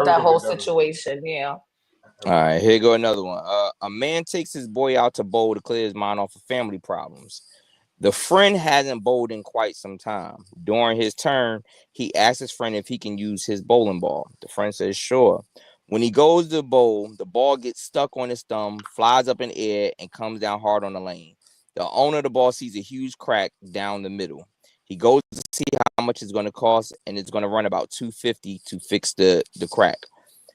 that whole could definitely situation. Yeah. All right, here go another one. A man takes his boy out to bowl to clear his mind off of family problems. The friend hasn't bowled in quite some time. During his turn, he asks his friend if he can use his bowling ball. The friend says, sure. When he goes to bowl, the ball gets stuck on his thumb, flies up in the air, and comes down hard on the lane. The owner of the ball sees a huge crack down the middle. He goes to see how much it's going to cost, and it's going to run about $250 to fix the crack.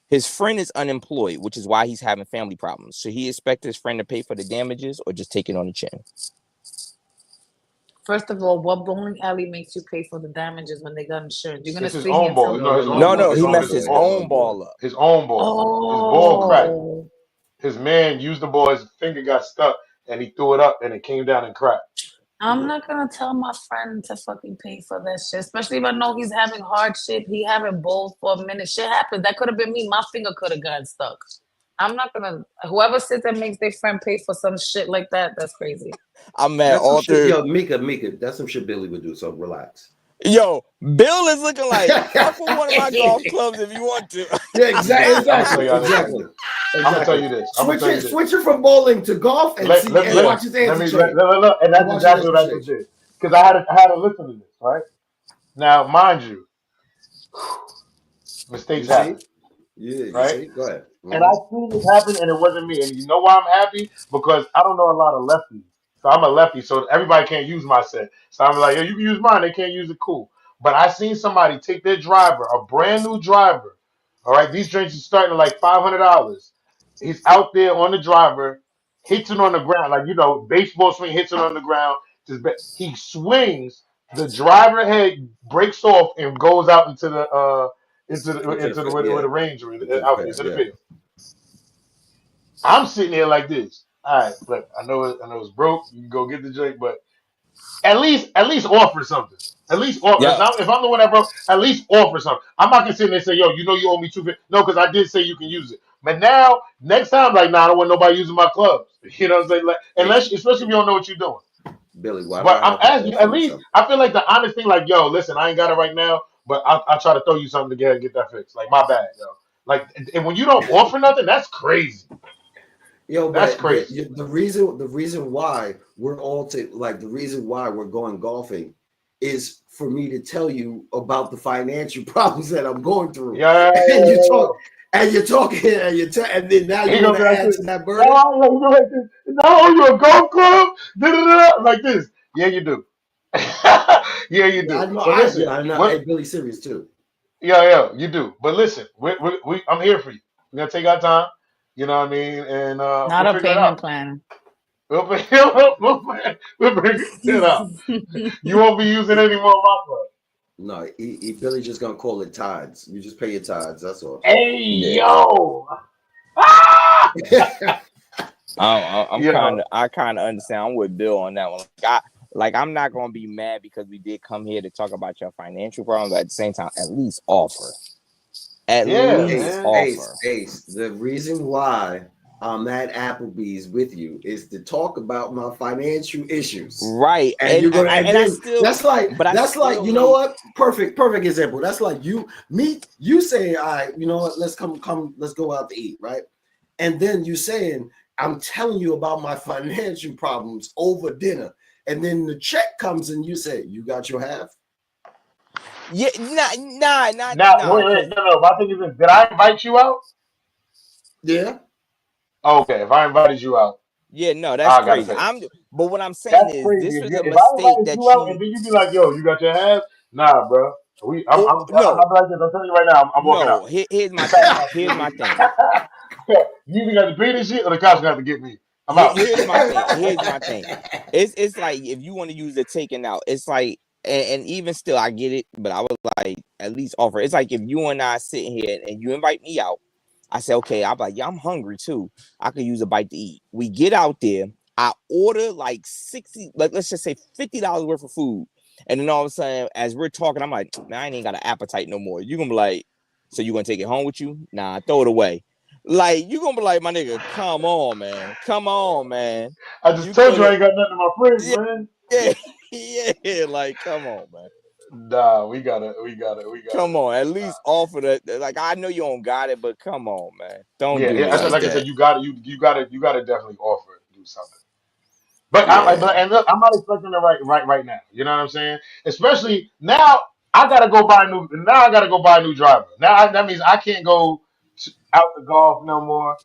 His friend is unemployed, which is why he's having family problems. Should he expect his friend to pay for the damages or just take it on the chin? First of all, what bowling alley makes you pay for the damages when they got insurance? You're gonna It's his sit here own and ball. tell No, me. his own ball. No, His he own, messed his own ball up. his own ball. His ball cracked. Oh, His man used the ball. His finger got stuck, and he threw it up, and it came down and cracked. I'm not gonna tell my friend to fucking pay for that shit, especially if I know he's having hardship. He having bowls for a minute. Shit happens. That could have been me. My finger could have gotten stuck. I'm not gonna. Whoever sits and makes their friend pay for some shit like that, that's crazy. I'm mad. That's some shit, Author. yo, Mika, that's some shit Billy would do. So relax. Yo, Bill is looking like fuck with one of my golf clubs if you want to. Yeah, exactly. I'm gonna tell y'all this. Exactly. I'm gonna tell you this. Switch it from bowling to golf and watch his answer chain. Look, and that's exactly what I just did. Because I had to listen to this, right? Now, mind you, mistakes happen. Yeah, right? see? Go ahead. And I seen this happen, and it wasn't me. And you know why I'm happy? Because I don't know a lot of lefties. So I'm a lefty, so everybody can't use my set. So I'm like, yo, you can use mine. They can't use it. Cool. But I seen somebody take their driver, a brand new driver. All right, these drinks are starting at like $500. He's out there on the driver, hits it on the ground, like baseball swing, hits it on the ground. He swings. The driver head breaks off and goes out into the where the range outfit into the field. I'm sitting there like this. All right, look, I know it's broke. You can go get the drink, but at least offer something. At least offer. Yeah. If I'm the one that broke, at least offer something. I'm not gonna sit there and say, yo, you owe me $250. No, because I did say you can use it. But now, next time, like, nah, I don't want nobody using my clubs. You know what I'm saying? Like, especially if you don't know what you're doing. Billy, why But I'm asking you, at least something? I feel like the honest thing, like, yo, listen, I ain't got it right now, but I'll try to throw you something to get that fixed. Like, my bad, yo. Like, and when you don't offer nothing, that's crazy. Yo, that's crazy. The reason why we're all the reason why we're going golfing is for me to tell you about the financial problems that I'm going through. Yeah. And you're talking, and then now you're going to add to that burden. No, you a golf club? Like this. Yeah, you do. Yeah, you do. I know. I know. Hey, Billy's serious too. Yeah, you do. But listen, I'm here for you. We're gonna take our time. You know what I mean? And not a payment plan. We'll bring it out. You won't be using any more of my club. No, Billy's just gonna call it tides. You just pay your tides. That's all. Hey, yo. I kind of understand. I'm with Bill on that one. I'm not gonna be mad because we did come here to talk about your financial problems. But at the same time, at least offer. At Yeah, least man. offer. Ace. The reason why I'm at Applebee's with you is to talk about my financial issues. Right. And you're gonna and I still that's like you know what? Perfect example. That's like you saying, all right, you know what, let's let's go out to eat, right? And then you saying, I'm telling you about my financial problems over dinner. And then the check comes and you say, you got your half? Yeah, Now, wait, no. My thing is this: did I invite you out? Yeah. Okay, if I invited you out, yeah, no, that's I gotta crazy. pay. But what I'm saying That's is, crazy. this was a If I mistake invited that you out you. and then you be like, "Yo, you got your half?" Nah, bro. I'm No, not like this. I'm telling you right now. I'm walking out. no. Here's my The cops thing. gonna have to Here's get my me. thing. You either got to pay this shit, or the cops gonna have to get me. I'm out. Here's my thing. Here's my thing. It's like if you want to use the taking out, it's like, and even still, I get it, but I was like, at least offer. It's like if you and I sitting here and you invite me out, I say, okay, I'm like, yeah, I'm hungry too. I could use a bite to eat. We get out there. I order like 60, like let's just say $50 worth of food. And then all of a sudden, as we're talking, I'm like, man, I ain't got an appetite no more. You're gonna be like, so you gonna take it home with you? Nah, throw it away. Like, you gonna be like, my nigga, come on, man. Come on, man. I just You told you I could ain't got nothing in my fridge, yeah, man. yeah, like, come on, man. Nah, we got it. Come on, at least offer that. Like, I know you don't got it, but come on, man. Don't do Yeah, me I said, like like I said, that. you got to definitely offer it, do something. But Yeah. and look, I'm not expecting it right now. You know what I'm saying? Especially now, I gotta go buy a new. Now I gotta go buy a new driver. That means I can't go out to golf no more.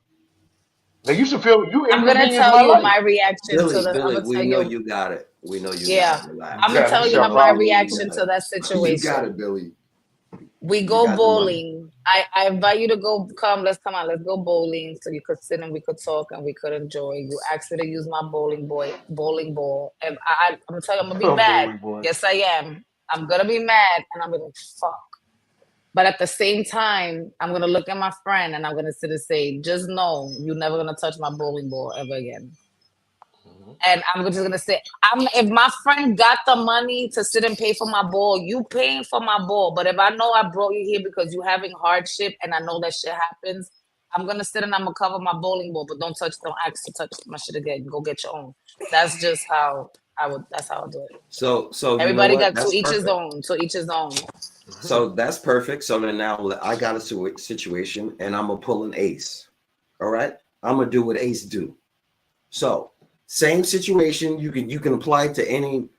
Like you should feel you I'm gonna inconvenience tell my you life. my reaction to the. I'm Billy, gonna we tell know you. you got it. We know you got Yeah, it. Relax. I'm gonna That's tell your you my problem. You reaction got to it. that You got situation. it, Billy. We You go got the money. bowling. I invite you to go. Come on, let's go bowling so you could sit and we could talk and we could enjoy. You asked me to use my bowling ball, and I'm gonna tell you I'm gonna be mad. Bowling boy. Yes, I am. I'm gonna be mad, and I'm gonna be like, fuck. But at the same time, I'm gonna look at my friend and I'm gonna sit and say, just know you're never gonna touch my bowling ball ever again. And I'm just gonna say, if my friend got the money to sit and pay for my ball, you paying for my ball. But if I know I brought you here because you having hardship and I know that shit happens, I'm gonna sit and I'm gonna cover my bowling ball, but don't ask to touch my shit again. Go get your own. That's just how that's how I do it. So you know Everybody what? got to That's each his perfect. own. To each his own. So that's perfect. So then now I got a situation and I'm gonna pull an ace. All right. I'm gonna do what Ace do. So same situation. You can apply it to any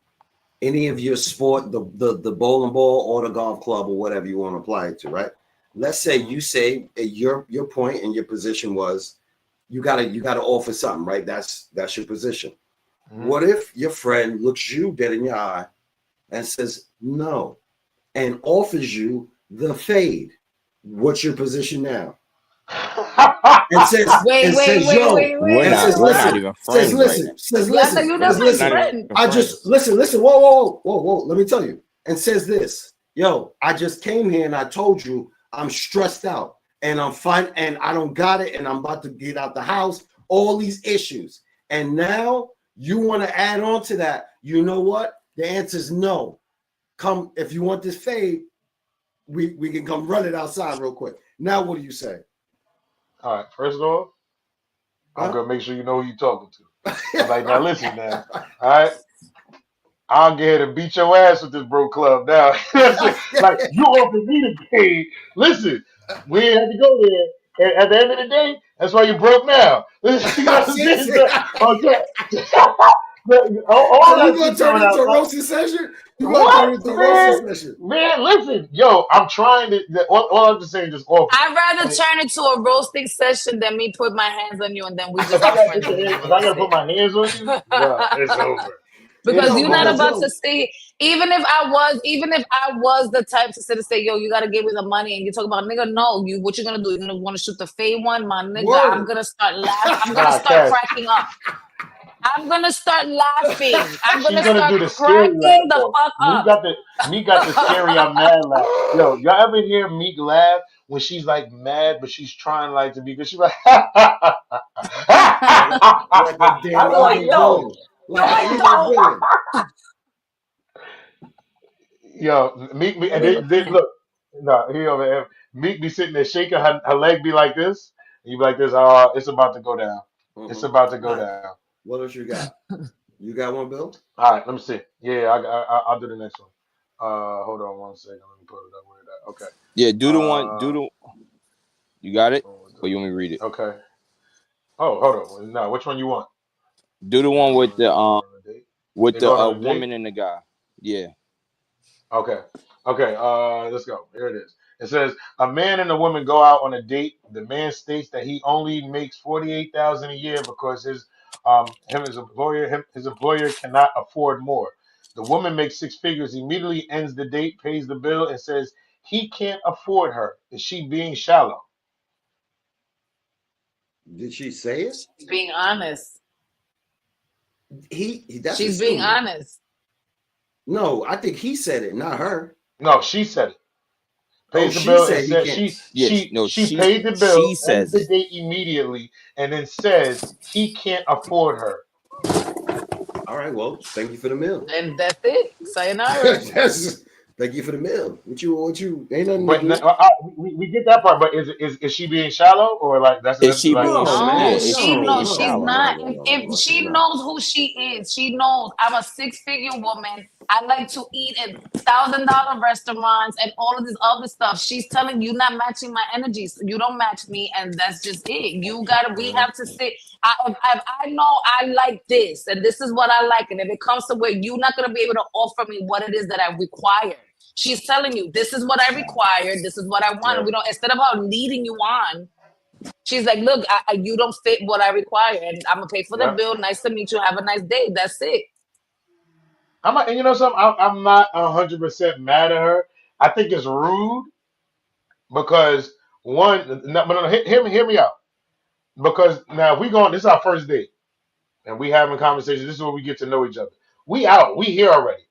of your sport, the bowling ball or the golf club or whatever you want to apply it to, right? Let's say you say your point and your position was you gotta offer something, right? That's your position. Mhm. What if your friend looks you dead in your eye and says no and offers you the fade? What's your position now? And Wait, wait, wait, yo, wait, We're and wait, not says, we're not wait. listen, even friends right now. Yeah, I thought you We're that's my not even friend. friends. listen, whoa, let me tell you. And says this, yo, I just came here and I told you I'm stressed out and I'm fine and I don't got it and I'm about to get out the house, all these issues. And now you want to add on to that. You know what? The answer is no. Come, if you want this fade, we can come run it outside real quick. Now, what do you say? All right. First of all, I'm Huh? gonna make sure you know who you're talking to. I'm like, now listen, now. All right. I'll get ahead and beat your ass with this bro club now. Like you offered me to pay. Listen, we ain't have to go there. And at the end of the day, that's why you broke now. You know what I'm See, saying? see. So, okay. All So you that gonna shit turn coming it into out. a roasting session? You gonna What, turn it into a roasting man? session? Man, listen, yo, I'm trying to. All I'm just saying, just offer. I'd rather And turn it to a roasting session than me put my hands on you and then we if just I be gotta friends again. if I That's gotta put it. my hands on you, bro, it's over. It's Because Yo, you're not because about over. to yo, stay. Even if I was the type to sit and say, "Yo, you gotta give me the money," and you talk about nigga, no, you what you gonna do? You're gonna want to shoot the fade one, my nigga. I'm word. gonna start laugh. I'm gonna Nah, start Cash. cracking up. I'm gonna start laughing. I'm She's gonna gonna start do the scary laugh cracking the though. fuck Meek got the Meek got the scary I'm mad laugh. Yo, y'all ever hear Meek laugh when she's like mad but she's trying like to be good? She's like ha ha ha ha ha like a damn I know, No, evil I yo, don't. villain. No, Like an I evil don't. villain. yo, Meek me, Let and me look at him. look, no, he over there. Meek be sitting there shaking her leg, be like this. And you be like this. It's about to go down. It's Mm-hmm. about to go All right. down. What else you got? You got one, Bill? All right, let me see. Yeah, I'll do the next one. Hold on one second. Let me put it up. Where that? Okay. Yeah, do the one. Uh, You got it, oh, or you want me to read it? okay. Oh, hold on. No, which one you want? Do the one with They going on a date. with They the going on a date. woman and the guy. Yeah. Okay. Okay. Let's go. Here it is. It says a man and a woman go out on a date. The man states that he only makes 48,000 a year because his employer cannot afford more. The woman makes six figures. Immediately ends the date, pays the bill, and says he can't afford her. Is she being shallow? Did she say it? Being honest. That's She's being assuming. honest. No, I think he said it, not her. No, she said it. Oh, Pays the she bill and said he says can't. Yes. No. she paid the bill, She ends says the it. date immediately, and then says he can't afford her. All right, well, thank you for the meal. And that's it. Sayonara. Thank you for the meal. What you ain't nothing to But do. we get that part. But is she being shallow or like that's Is she like being? No, No, Yeah. man. Is she she No, being knows no, she's no, shallow? no, not. no, no, If no. She's she not. knows who she is, she knows I'm a six-figure woman. I like to eat at $1,000 restaurants and all of this other stuff. She's telling you not matching my energy. So you don't match me, and that's just it. You gotta. We have to sit. I know I like this, and this is what I like. And if it comes to where you're not gonna be able to offer me what it is that I require. She's telling you, this is what I require, this is what I want. yeah. And we don't, instead of her leading you on, she's like, look, you don't fit what I require, and I'm gonna pay for the Yeah. bill. Nice to meet you. Have a nice day. That's it. And you know something? I'm not 100% mad at her. I think it's rude because no, hear me out. Because now if we going, this is our first date. And we having conversations. This is where we get to know each other. We out. We here already.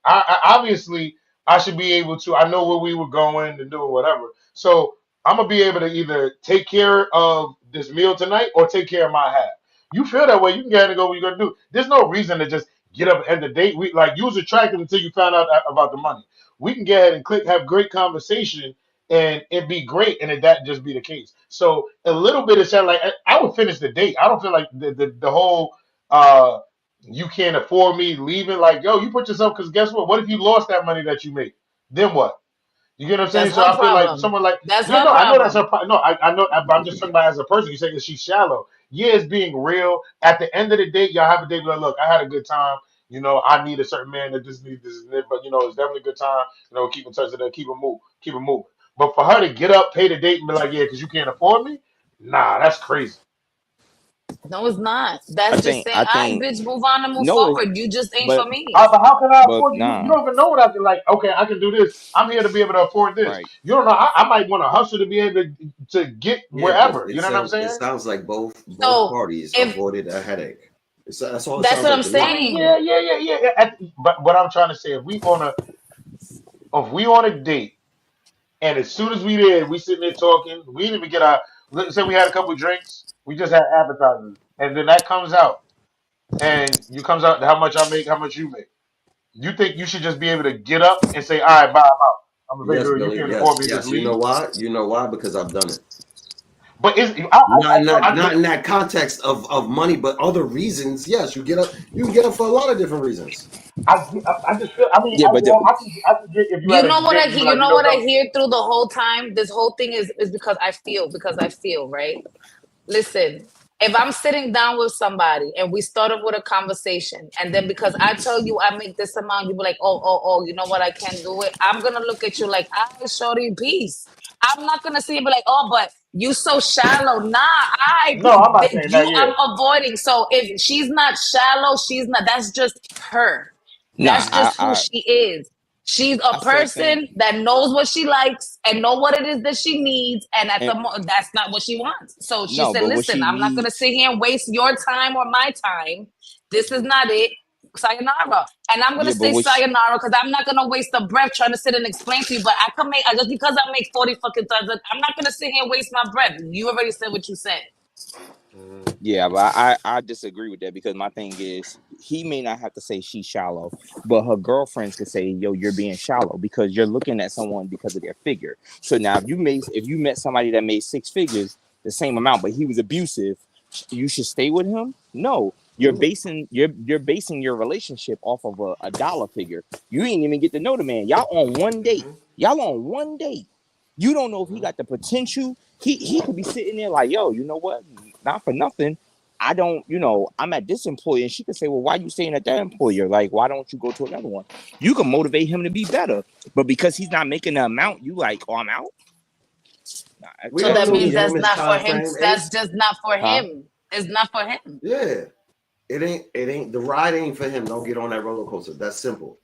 Obviously I should be able to. I know where we were going and doing whatever. So I'm gonna be able to either take care of this meal tonight or take care of my half. You feel that way? You can go ahead and go. What you gonna do? There's no reason to just get up and end the date. We like you was attractive until you found out about the money. We can go ahead and have great conversation, and it'd be great, and that just be the case. So a little bit of sound like I would finish the date. I don't feel like the whole uh you can't afford me leaving. Like, yo, you put yourself because guess what? What if you lost that money that you make? Then what? You get what I'm saying? That's So her I feel like problem. someone like That's yeah, her no, I know that's problem. her. No, I know, but I'm just talking about as a person. You say that she's shallow. Yeah, it's being real. At the end of the day, y'all have a date. Like, look, I had a good time. You know, I need a certain man that just needs this and that, but you know, it's definitely a good time. You know, keep in touch with her, keep it moving. But for her to get up, pay the date, and be like, yeah, because you can't afford me, nah, that's crazy. No, it's not. I That's just think. saying, I I think. bitch, move on and move No, it's forward. You just ain't for but me. But how can I afford you? You nah. don't even know what I can like. Okay, I can do this. I'm here to be able to afford this. Right. You don't know. I might want to hustle to be able to get Yeah, but wherever. You know what I'm it saying? sounds like both So parties if avoided a headache. That's all it that's sounds what like I'm to I me. mean, saying. yeah. But what I'm trying to say, if we on a date, and as soon as we there, we sitting there talking. We didn't even get our. Let's say we had a couple drinks. We just had appetizers, and then that comes out, and you comes out how much I make, how much you make. You think you should just be able to get up and say, "All right, bye, I'm out. I'm a Yes, baby. You Billy. can't afford Yes, me. Just yes. You know leave." why? You know why? Because I've done it. But Not in that context of money, but other reasons. Yes, you get up. You can get up for a lot of different reasons. I just feel. I mean, Yeah, but I can get if you You had a know what date I and you hear? be You like, you know know what I something. hear through the whole time? This whole thing is because I feel, right? Listen, if I'm sitting down with somebody and we start off with a conversation, and then because I tell you I make this amount, you be like, oh, you know what? I can't do it. I'm gonna look at you like, I shorty, peace. I'm not gonna see you be like, oh, but you so shallow. Nah, No, I'm not saying that. you Yeah, I'm avoiding. So if she's not shallow, she's not. That's just her. nah. That's just who she is. She's a I still think. person that knows what she likes and know what it is that she needs, and And that's not what she wants. So she no, said, but what "Listen, she I'm not going to needs. sit here and waste your time or my time. This is not it. Sayonara." And I'm going to Yeah, but say what she, sayonara because I'm not going to waste a breath trying to sit and explain to you. But I can make just because I make 40 fucking tons, I'm not going to sit here and waste my breath. You already said what you said. Mhm. Yeah, but I disagree with that because my thing is he may not have to say she's shallow, but her girlfriends could say, "Yo, you're being shallow because you're looking at someone because of their figure." So now, if you met somebody that made six figures, the same amount, but he was abusive, you should stay with him. No, you're basing your relationship off of a dollar figure. You ain't even get to know the man. Y'all on one date. Mhm. Y'all on one date. You don't know if he Mhm. got the potential. He could be sitting there like, yo, you know what? Not for nothing. I don't, I'm at this employer, and she could say, well, why are you staying at that employer? Like, why don't you go to another one? You can motivate him to be better, but because he's not making the amount, you like, oh, I'm out. Nah, We So that don't that to know me means the is, that's woman's not for time him. frame, That's Ace. just not for huh? him. It's not for him. Yeah. It ain't the ride ain't for him. Don't get on that roller coaster. That's simple.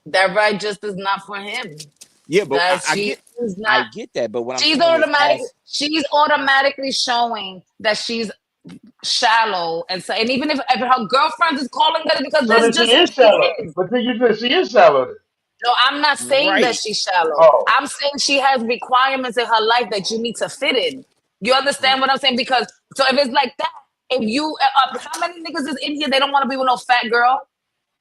That ride just is not for him. Yeah, but That she is I not. get that. But what I'm She's saying is, automatic. She's automatically showing that she's shallow, and so, and even if her girlfriend is calling her because So then that's she just who is she shallow. is. But then you said she is shallow. Then. No, I'm not saying that right? she's shallow. Oh. I'm saying she has requirements in her life that you need to fit in. You understand what I'm saying? Because so if it's like that, if you how many niggas is in here? They don't want to be with no fat girl.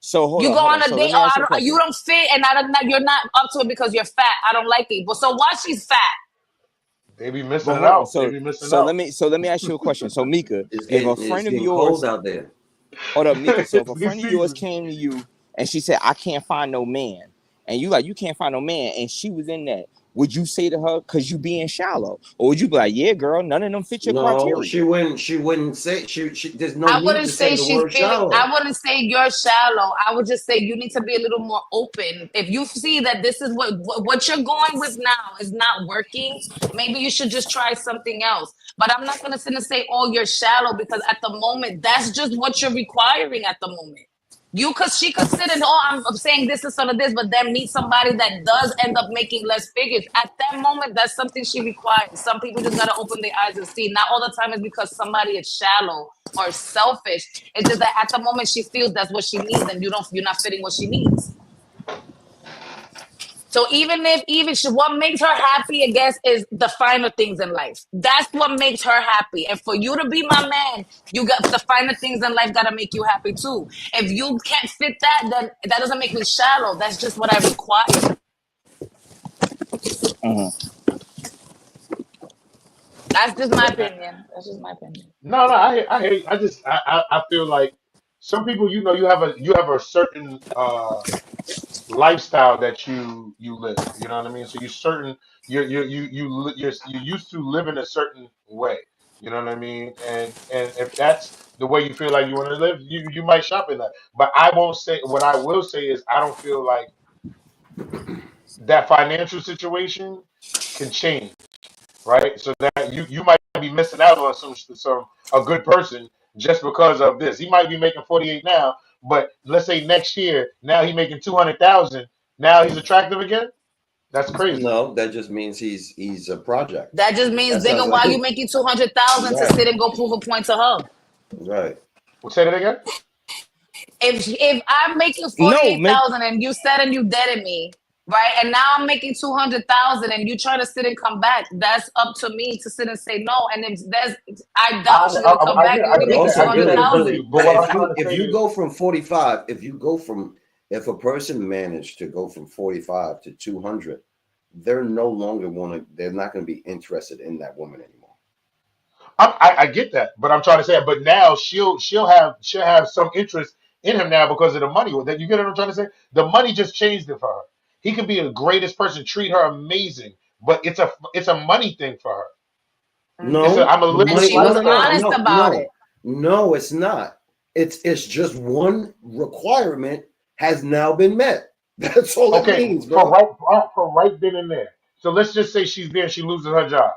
So You go hold on on. a So date, let me or ask you a you question. don't fit, and you're not up to it because you're fat. I don't like it. But so why she's fat? They be missing But it hold on. out. They So be missing so let out. me so let me ask you a question. So Mika, if a It's friend of getting cold yours, out there. hold up, Mika. So if It's a new friend of yours season. came to you and she said, I can't find no man, and you like, you can't find no man, and she was in that, would you say to her, cause you being shallow? Or would you be like, yeah, girl, none of them fit your No, criteria? she wouldn't say she there's no I need wouldn't to say say the she's word being. I shallow. wouldn't say you're shallow. I would just say you need to be a little more open. If you see that this is what you're going with now is not working, maybe you should just try something else. But I'm not gonna sit and say, "Oh, you're shallow," because at the moment, that's just what you're requiring at the moment. Cause she could sit and, oh, I'm saying this and sort of this, but then meet somebody that does end up making less figures. At that moment, that's something she requires. Some people just gotta open their eyes and see. Not all the time is because somebody is shallow or selfish. It's just that at the moment she feels that's what she needs, and you're not fitting what she needs. So what makes her happy, I guess, is the finer things in life. That's what makes her happy. And for you to be my man, you got the finer things in life gotta make you happy too. If you can't fit that, then that doesn't make me shallow. That's just what I require. Mhm. That's just my But opinion. That's just my opinion. no, I hate. I feel like some people, you have a certain lifestyle that you live. You know what I mean? So you're used to living a certain way. You know what I mean? And if that's the way you feel like you want to live, you might shop in that. But I won't say. What I will say is I don't feel like that financial situation can change, right? So that you might be missing out on some a good person just because of this. He might be making 48 now, but let's say next year, now he making 200,000. Now he's attractive again. That's crazy. No, that just means he's a project. That just means, That sounds nigga, like why you making 200,000 to right, sit and go prove a point to her? right. We'll say that again. If I'm making forty No, eight man. thousand and you said and you dead at me, right? And now I'm making 200,000 and you try to sit and come back. That's up to me to sit and say no. And if there's, I doubt she's gonna come back. You I already get making that. two I Also, hundred get that. Billy, thousand. But what I'm trying to if say you is, go from 45, if a person managed to go from 45 to 200, they're not going to be interested in that woman anymore. I get that. But I'm trying to say, but now she'll have some interest in him now because of the money. That you get what I'm trying to say? The money just changed it for her. He could be the greatest person, treat her amazing, but it's a money thing for her. It's a Mhm. No, I'm a the And living money, she no, was no, no, lifestyle. honest no, about no, it. no, it's not. It's just one requirement has now been met. That's all it Okay, means, for bro. right then and there. So let's just say she's there, she loses her job.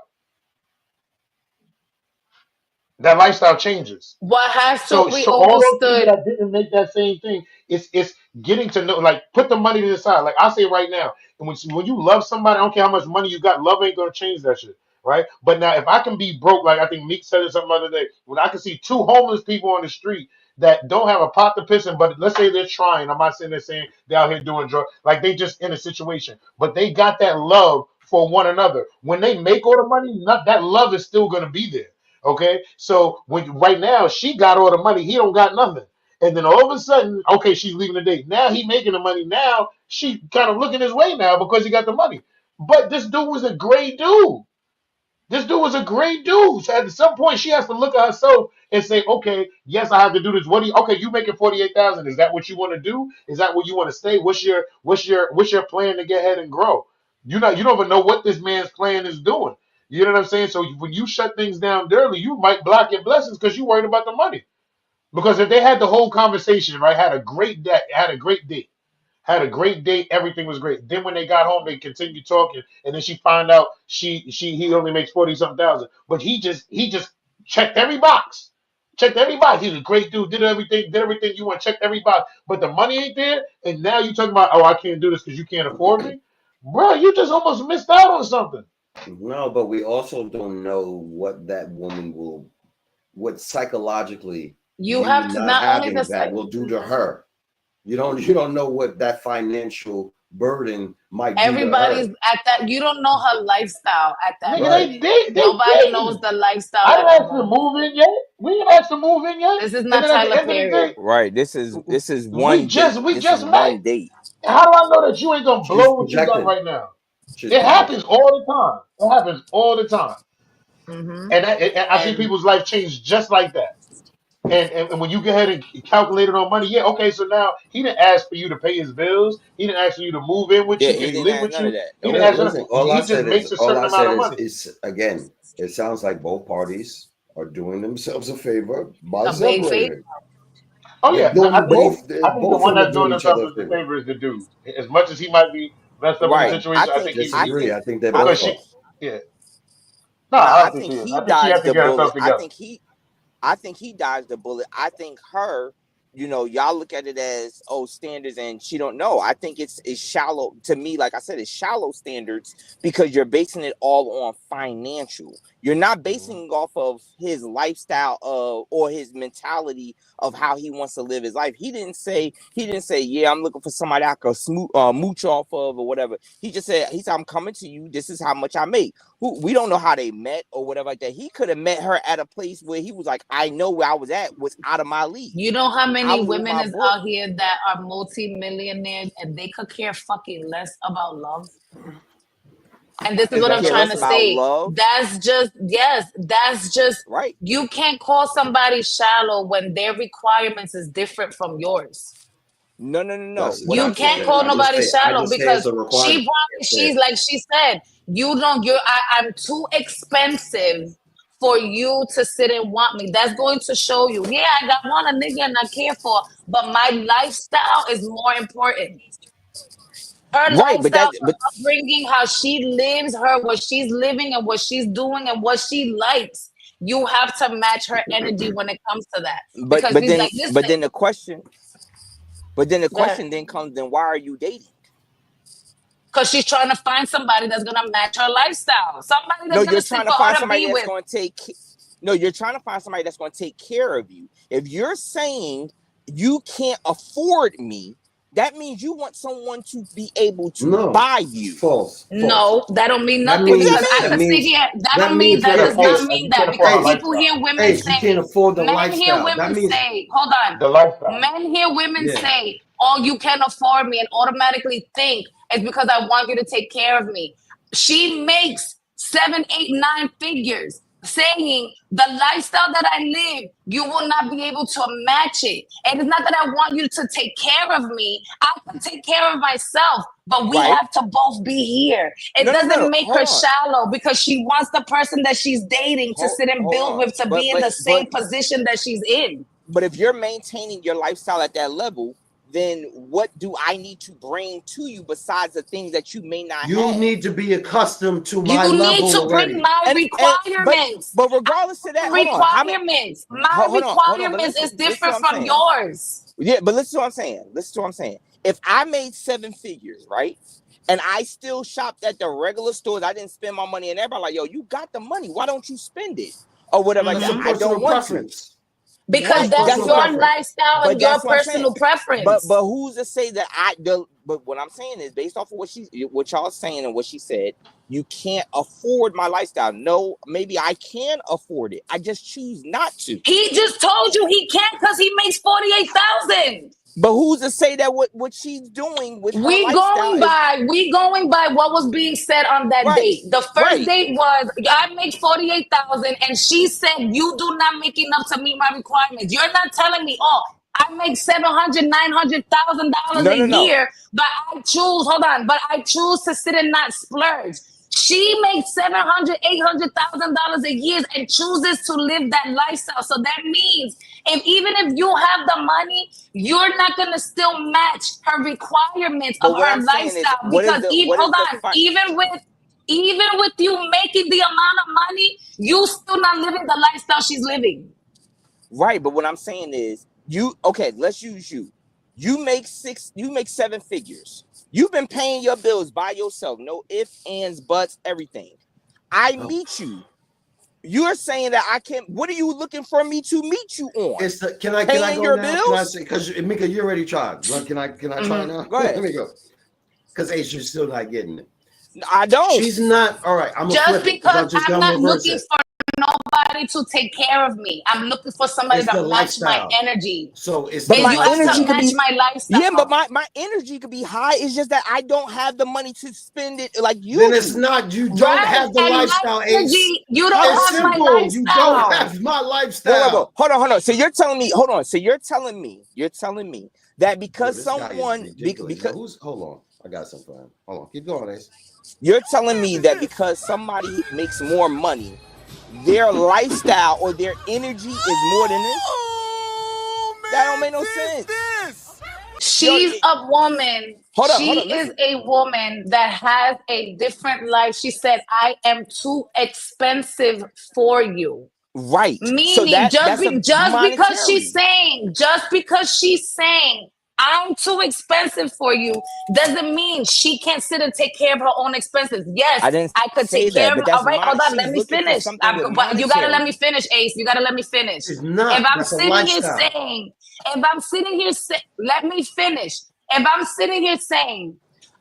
That lifestyle changes. What has to So be so all those people understood. that didn't make that same thing, it's getting to know, like put the money to the side. Like I say right now, and when you love somebody, I don't care how much money you got, love ain't gonna change that shit, right? But now if I can be broke, like I think Meek said it something the other day, when I can see two homeless people on the street that don't have a pot to piss in, but let's say they're trying. I'm not sitting there saying they're out here doing drugs, like they just in a situation, but they got that love for one another. When they make all the money, not that love is still gonna be there. Okay, so right now she got all the money, he don't got nothing. And then all of a sudden, okay, she's leaving the date. Now he making the money. Now she kind of looking his way now because he got the money. But this dude was a great dude. This dude was a great dude. So at some point, she has to look at herself and say, "Okay, yes, I have to do this. What do you? Okay, you making 48,000? Is that what you want to do? Is that what you want to stay? What's your plan to get ahead and grow? You don't even know what this man's plan is doing. You know what I'm saying? So when you shut things down early, you might block your blessings because you worried about the money. Because if they had the whole conversation, right, had a great date, everything was great. Then when they got home, they continued talking, and then she found out he only makes 40-something thousand. But he just checked every box. Checked every box. He's a great dude, did everything you want, checked every box. But the money ain't there, and now you talking about, oh, I can't do this because you can't afford me? Bro, you just almost missed out on something. No, but we also don't know what psychologically You have to not only having the that will do to her. You don't know what that financial burden might do everybody's to her. at that. You don't know her lifestyle at that Nigga, moment. they Nobody dating. knows the lifestyle I at didn't that ask to moment. move in yet. We didn't ask to move in yet. This is And not then at the Tyler end of the Perry. day, Right. This is we one date. just we This just is met. one date. How do I know that you ain't gonna She's blow what you got projecting. right now? She's It projecting. happens all the time. It happens all the time. Mm-hmm. And I see And people's life change just like that. And when you go ahead and calculate it on money, yeah, okay, so now he didn't ask for you to pay his bills. He didn't ask for you to move in with Yeah, you he and didn't live ask with none of you. that. He Nope. didn't ask for Listen, that. He just makes a certain amount of money. is again, it sounds like both parties are doing themselves a favor by a big fake. separating. Oh They're yeah, no, doing both. I think the Both of one them are that's doing doing each himself other a the favor. favor is the dude. As much as he might be messed up in the Right. situation, I I think I disagree. think I think they because both she, are. yeah, no, Now I I don't think she think is. he I think she has dodged to the get herself bullet. together. I think he dodged the bullet. I think her, y'all look at it as standards, and she don't know. I think it's shallow to me. Like I said, it's shallow standards because you're basing it all on financial. You're not basing it off of his lifestyle or his mentality of how he wants to live his life. He didn't say, yeah, I'm looking for somebody I could mooch off of or whatever. He said, I'm coming to you. This is how much I make. We don't know how they met or whatever like that. He could have met her at a place where he was like, I know where I was at was out of my league. You know how I many was in women my is book. out here that are multi-millionaires and they could care fucking less about love? And this is what They I'm care trying less to about say. love, That's just right? you can't call somebody shallow when their requirements is different from yours. No. That's What You I'm can't saying call is, nobody I shallow just say it's because a requirement. she's like she said, I'm too expensive for you to sit and want me. That's going to show you, yeah, I got one a nigga and I care for, but my lifestyle is more important. Her right? lifestyle, her upbringing, how she lives, what she's living and what she's doing and what she likes. You have to match her energy when it comes to that. but Because but he's then like, listen, but then the question, go ahead. then comes, then why are you dating? Because she's trying to find somebody that's gonna match her lifestyle. Somebody No, that's you're gonna sit trying to for find her to somebody be that's with. going to take. No, you're trying to find somebody that's going to take care of you. If you're saying you can't afford me, that means you want someone to be able to buy you. False. No, that don't mean That nothing What does because means I that could mean? sit here. that means That does not Hey, mean you that can't afford because her people lifestyle. hear women Ace, you can't say, afford the men hear lifestyle. That women means say, hold on, The lifestyle. men hear women yeah. say, oh, you can't afford me and automatically think it's because I want you to take care of me. She makes 7, 8, 9 figures saying the lifestyle that I live, you will not be able to match it. And it's not that I want you to take care of me. I can take care of myself, but we Right? have to both be here. It No. doesn't make Hold her on. shallow because she wants the person that she's dating to sit and Hold build on. with to But be in but the but same position that she's in. but if you're maintaining your lifestyle at that level, then what do I need to bring to you besides the things that you may not You have? need to be accustomed to You my need level to bring already. my And requirements. but regardless of that, hold on. How many? My Hold on. But requirements listen, is listen to different what I'm from saying. yours. Yeah, but listen to what I'm saying. Listen to what I'm saying. If I made 7 figures, right, and I still shopped at the regular stores, I didn't spend my money, and everybody like, yo, you got the money. Why don't you spend it or whatever like That's that? a I don't personal want to. preference. Because Right, that's Personal your preference. lifestyle but and your that's what I'm saying. personal preference. Who's to say that but what I'm saying is based off of what y'all saying and what she said, you can't afford my lifestyle. No, maybe I can afford it. I just choose not to. He just told you he can't because he makes 48,000. But who's to say that what she's doing with her lifestyle We going by what was being said on that date. The first date was I make 48,000, and she said you do not make enough to meet my requirements. You're not telling me, oh, I make $700,000, $900,000 a year, but I choose to sit and not splurge. She makes $700,000, $800,000 a year and chooses to live that lifestyle. So that means even if you have the money, you're not gonna still match her requirements of her lifestyle. Because even with you making the amount of money, you still not living the lifestyle she's living. Right, but what I'm saying is let's use you. You make 7 figures. You've been paying your bills by yourself. No ifs, ands, buts, everything. I meet you. You're saying that I can't. What are you looking for me to meet you on? Can I go your now? Bills? Because Mika, you already tried. Can I try now? Go ahead. Let me go. Because Asia's still not getting it. I don't. She's not. All right. Just because I'm not looking for nobody to take care of me. I'm looking for somebody to match my energy. So it's but my energy could match my lifestyle. Yeah, but my energy could be high. It's just that I don't have the money to spend it like you. Then it's not. You don't have the lifestyle. Energy, you don't have my lifestyle. You don't have my lifestyle. No. Hold on. So you're telling me. Hold on. So you're telling me that because someone because hold on. I got something for him. Hold on. Keep going, Ace. You're telling me that because somebody makes more money, their lifestyle or their energy is more than this? That don't make no sense. She's a woman. She is a woman that has a different life. She said, I am too expensive for you. Right. Meaning just because she's saying I'm too expensive for you doesn't mean she can't sit and take care of her own expenses. Yes, I could take care of her. All right, hold on, let me finish. You gotta let me finish, Ace. You gotta let me finish. It's not. If I'm sitting here saying, let me finish. If I'm sitting here saying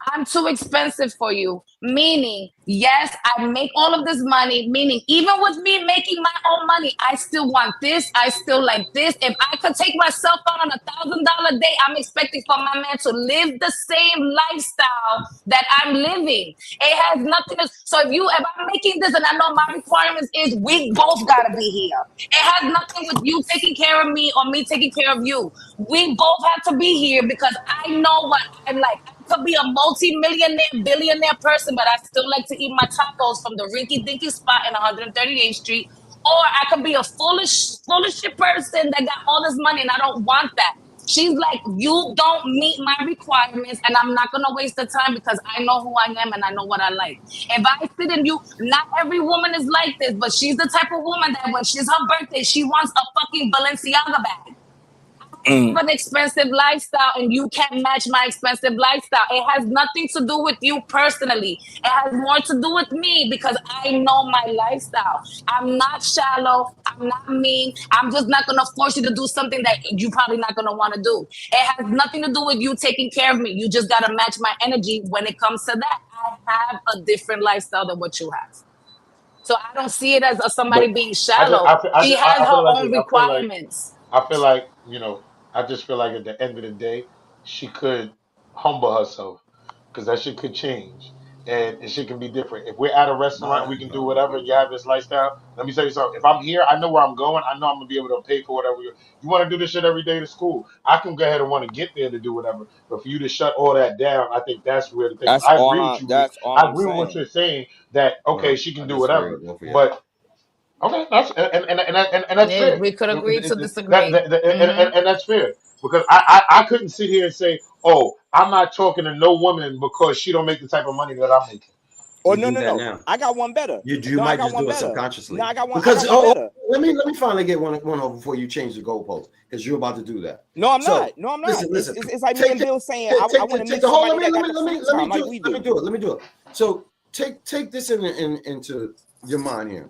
I'm too expensive for you, meaning, yes, I make all of this money, meaning even with me making my own money, I still want this, I still like this. If I could take myself out on $1,000 a day, I'm expecting for my man to live the same lifestyle that I'm living. It has nothing to, so if I'm making this and I know my requirements is we both gotta be here. It has nothing with you taking care of me or me taking care of you. We both have to be here because I know what I like. Could be a multi-millionaire, billionaire person, but I still like to eat my tacos from the rinky-dinky spot in 138th Street. Or I could be a foolish person that got all this money and I don't want that. She's like, you don't meet my requirements and I'm not going to waste the time because I know who I am and I know what I like. If I sit in you, not every woman is like this, but she's the type of woman that when she's her birthday, she wants a fucking Balenciaga bag. An expensive lifestyle and you can't match my expensive lifestyle. It has nothing to do with you personally. It has more to do with me because I know my lifestyle. I'm not shallow. I'm not mean. I'm just not going to force you to do something that you probably not going to want to do. It has nothing to do with you taking care of me. You just got to match my energy when it comes to that. I have a different lifestyle than what you have. So I don't see it as somebody being shallow. She has her own requirements. I feel like, I just feel like at the end of the day, she could humble herself because that shit could change and it shit can be different. If we're at a restaurant, we can do whatever. You have this lifestyle. Let me tell you something. If I'm here, I know where I'm going. I know I'm going to be able to pay for whatever. You want to do this shit every day to school. I can go ahead and want to get there to do whatever. But for you to shut all that down, I think that's where the thing is. I agree with you. I agree with what you're saying that, okay, she can do whatever. But okay, that's fair. We could agree to disagree, and that's fair because I couldn't sit here and say, "Oh, I'm not talking to no woman because she don't make the type of money that I'm making." Or no. I got one better. You might just do it subconsciously. No, I got one. Because let me finally get one over before you change the goalpost because you're about to do that. No, I'm not. No, I'm not. Listen. It's like me and Bill saying I want to meet somebody that got let me do it. So take this into your mind here.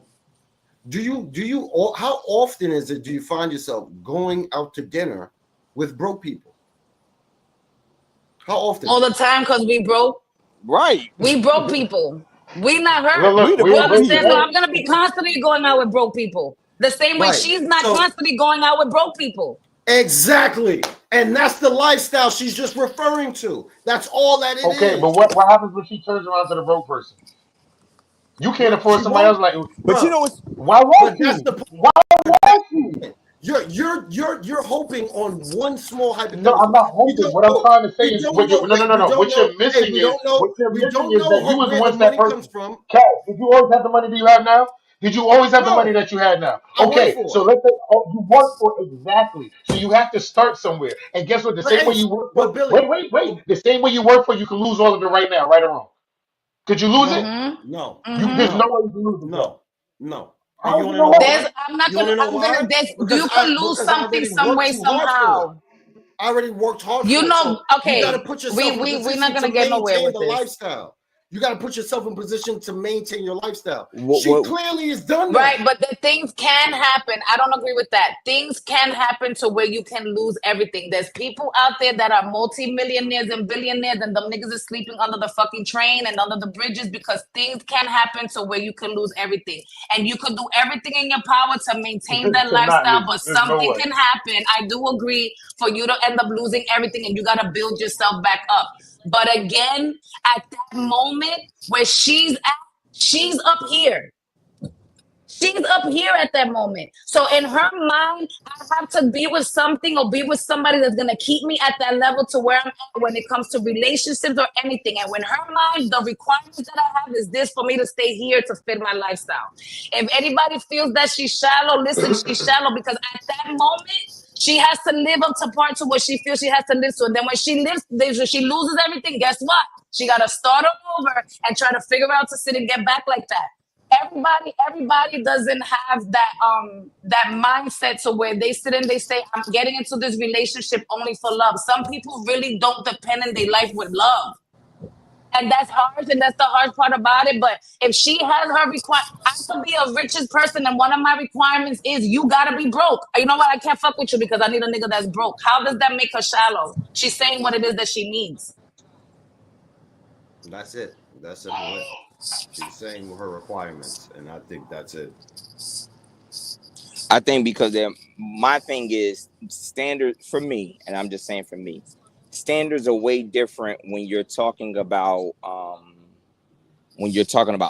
How often do you find yourself going out to dinner with broke people? How often? All the time because we broke. Right. We broke people. We not her. Look, You understand? So hey, I'm gonna be constantly going out with broke people. The same way she's not constantly going out with broke people. Exactly. And that's the lifestyle she's just referring to. That's all that it is. Okay, but what happens when she turns around to the broke person? You can't afford somebody else like. But you know what's why won't you? Why won't you? You're hoping on one small hypothetical. No, I'm not hoping. What I'm trying to say is, no. What you're missing is that you was once that person. Cat, did you always have the money that you have now? Did you always have the money that you had now? Okay, so let's say you work for it exactly. So you have to start somewhere. And guess what? The same way you work for. Wait. The same way you work for, you can lose all of it right now, right or wrong. Could you lose it? No. There's no way you can lose it. No. I'm not gonna. You can lose something some way somehow. I already worked hard. You know, okay. You got to put yourself. We're not gonna get nowhere with this lifestyle. You got to put yourself in position to maintain your lifestyle. She clearly has done that. Right, but the things can happen. I don't agree with that. Things can happen to where you can lose everything. There's people out there that are multi-millionaires and billionaires, and them niggas are sleeping under the fucking train and under the bridges because things can happen to where you can lose everything. And you can do everything in your power to maintain that lifestyle, but something can happen. I do agree for you to end up losing everything, and you got to build yourself back up. But again, at that moment where she's up here. She's up here at that moment. So in her mind, I have to be with something or be with somebody that's going to keep me at that level to where I'm at when it comes to relationships or anything. And when her mind, the requirements that I have is this for me to stay here to fit my lifestyle. If anybody feels that she's shallow, listen, she's shallow because at that moment, she has to live up to parts of what she feels she has to live to. And then when she loses everything, guess what? She got to start over and try to figure out to sit and get back like that. Everybody doesn't have that mindset to where they sit and they say, I'm getting into this relationship only for love. Some people really don't depend on their life with love. And that's hard, and that's the hard part about it. But if she has her requirement, I could be a richest person, and one of my requirements is you gotta be broke. You know what? I can't fuck with you because I need a nigga that's broke. How does that make her shallow? She's saying what it is that she needs. That's it. That's simple. She's saying her requirements, and I think that's it. I think because my thing is standard for me, and I'm just saying for me. Standards are way different when you're talking about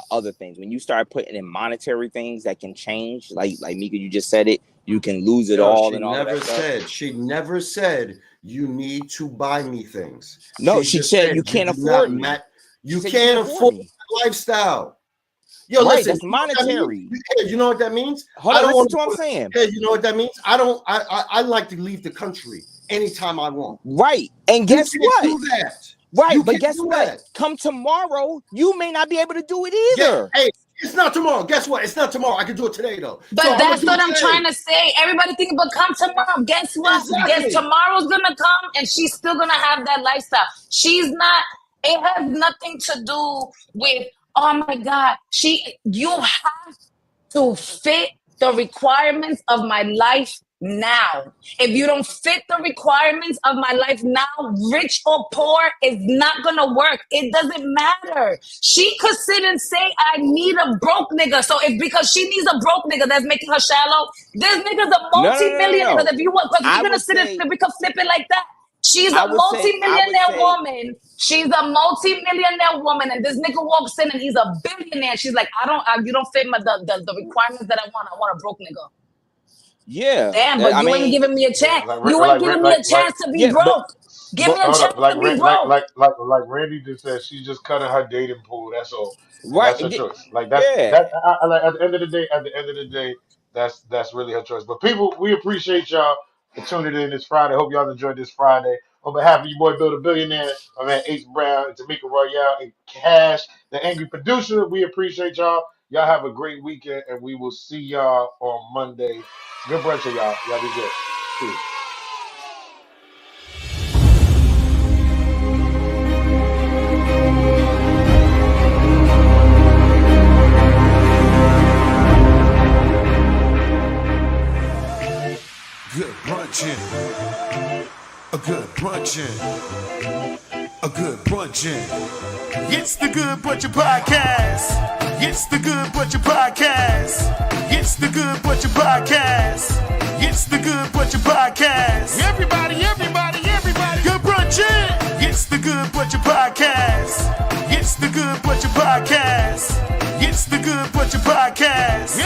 other things. When you start putting in monetary things that can change, like Mika, you just said it, you can lose it all and all that stuff. She never said you need to buy me things. No, she said you can't afford me. You can't afford my lifestyle. Yo, right, listen, that's monetary. You know what that means? Hold on, listen to what I'm saying. You know what that means? I like to leave the country anytime I want. Right. And guess what? Do that. Right, but guess what? Come tomorrow, you may not be able to do it either. Yeah. Hey, it's not tomorrow. Guess what? It's not tomorrow. I can do it today, though. But so that's what I'm trying to say. Everybody thinking, but come tomorrow. Guess what? Exactly. Guess tomorrow's gonna come, and she's still gonna have that lifestyle. She's not. It has nothing to do with. Oh my God, you have to fit the requirements of my life now. If you don't fit the requirements of my life now, rich or poor, is not gonna work. It doesn't matter. She could sit and say, I need a broke nigga. So if because she needs a broke nigga that's making her shallow, this nigga's a multi-millionaire. Because if you want, because you're gonna sit and we can flip it like that. She's a multi-millionaire woman. She's a multi-millionaire woman, and this nigga walks in and he's a billionaire. She's like, you don't fit the requirements that I want. I want a broke nigga. Yeah. Damn, but you ain't giving me a chance. You ain't giving me a chance to be broke. Give me a chance to be broke. Like Randy just said, she's just cutting her dating pool. That's all. Right. That's her choice. Like that. Like at the end of the day, that's really her choice. But people, we appreciate y'all for tuning in this Friday. Hope y'all enjoyed this Friday. On behalf of your boy Build a Billionaire, my man H Brown, and Tamika Royale, and Cash, the angry producer, we appreciate y'all. Y'all have a great weekend, and we will see y'all on Monday. Good brunch, y'all. Y'all be good. Peace. Good brunchin', a good brunchin', a good brunchin'. It's the Good Brunchin Podcast. It's the Good Brunchin Podcast. It's the Good Brunchin Podcast. It's the Good Brunchin Podcast. Everybody, good brunchin'. It's the Good Brunchin Podcast. It's the Good Brunchin Podcast. It's the Good Brunchin Podcast.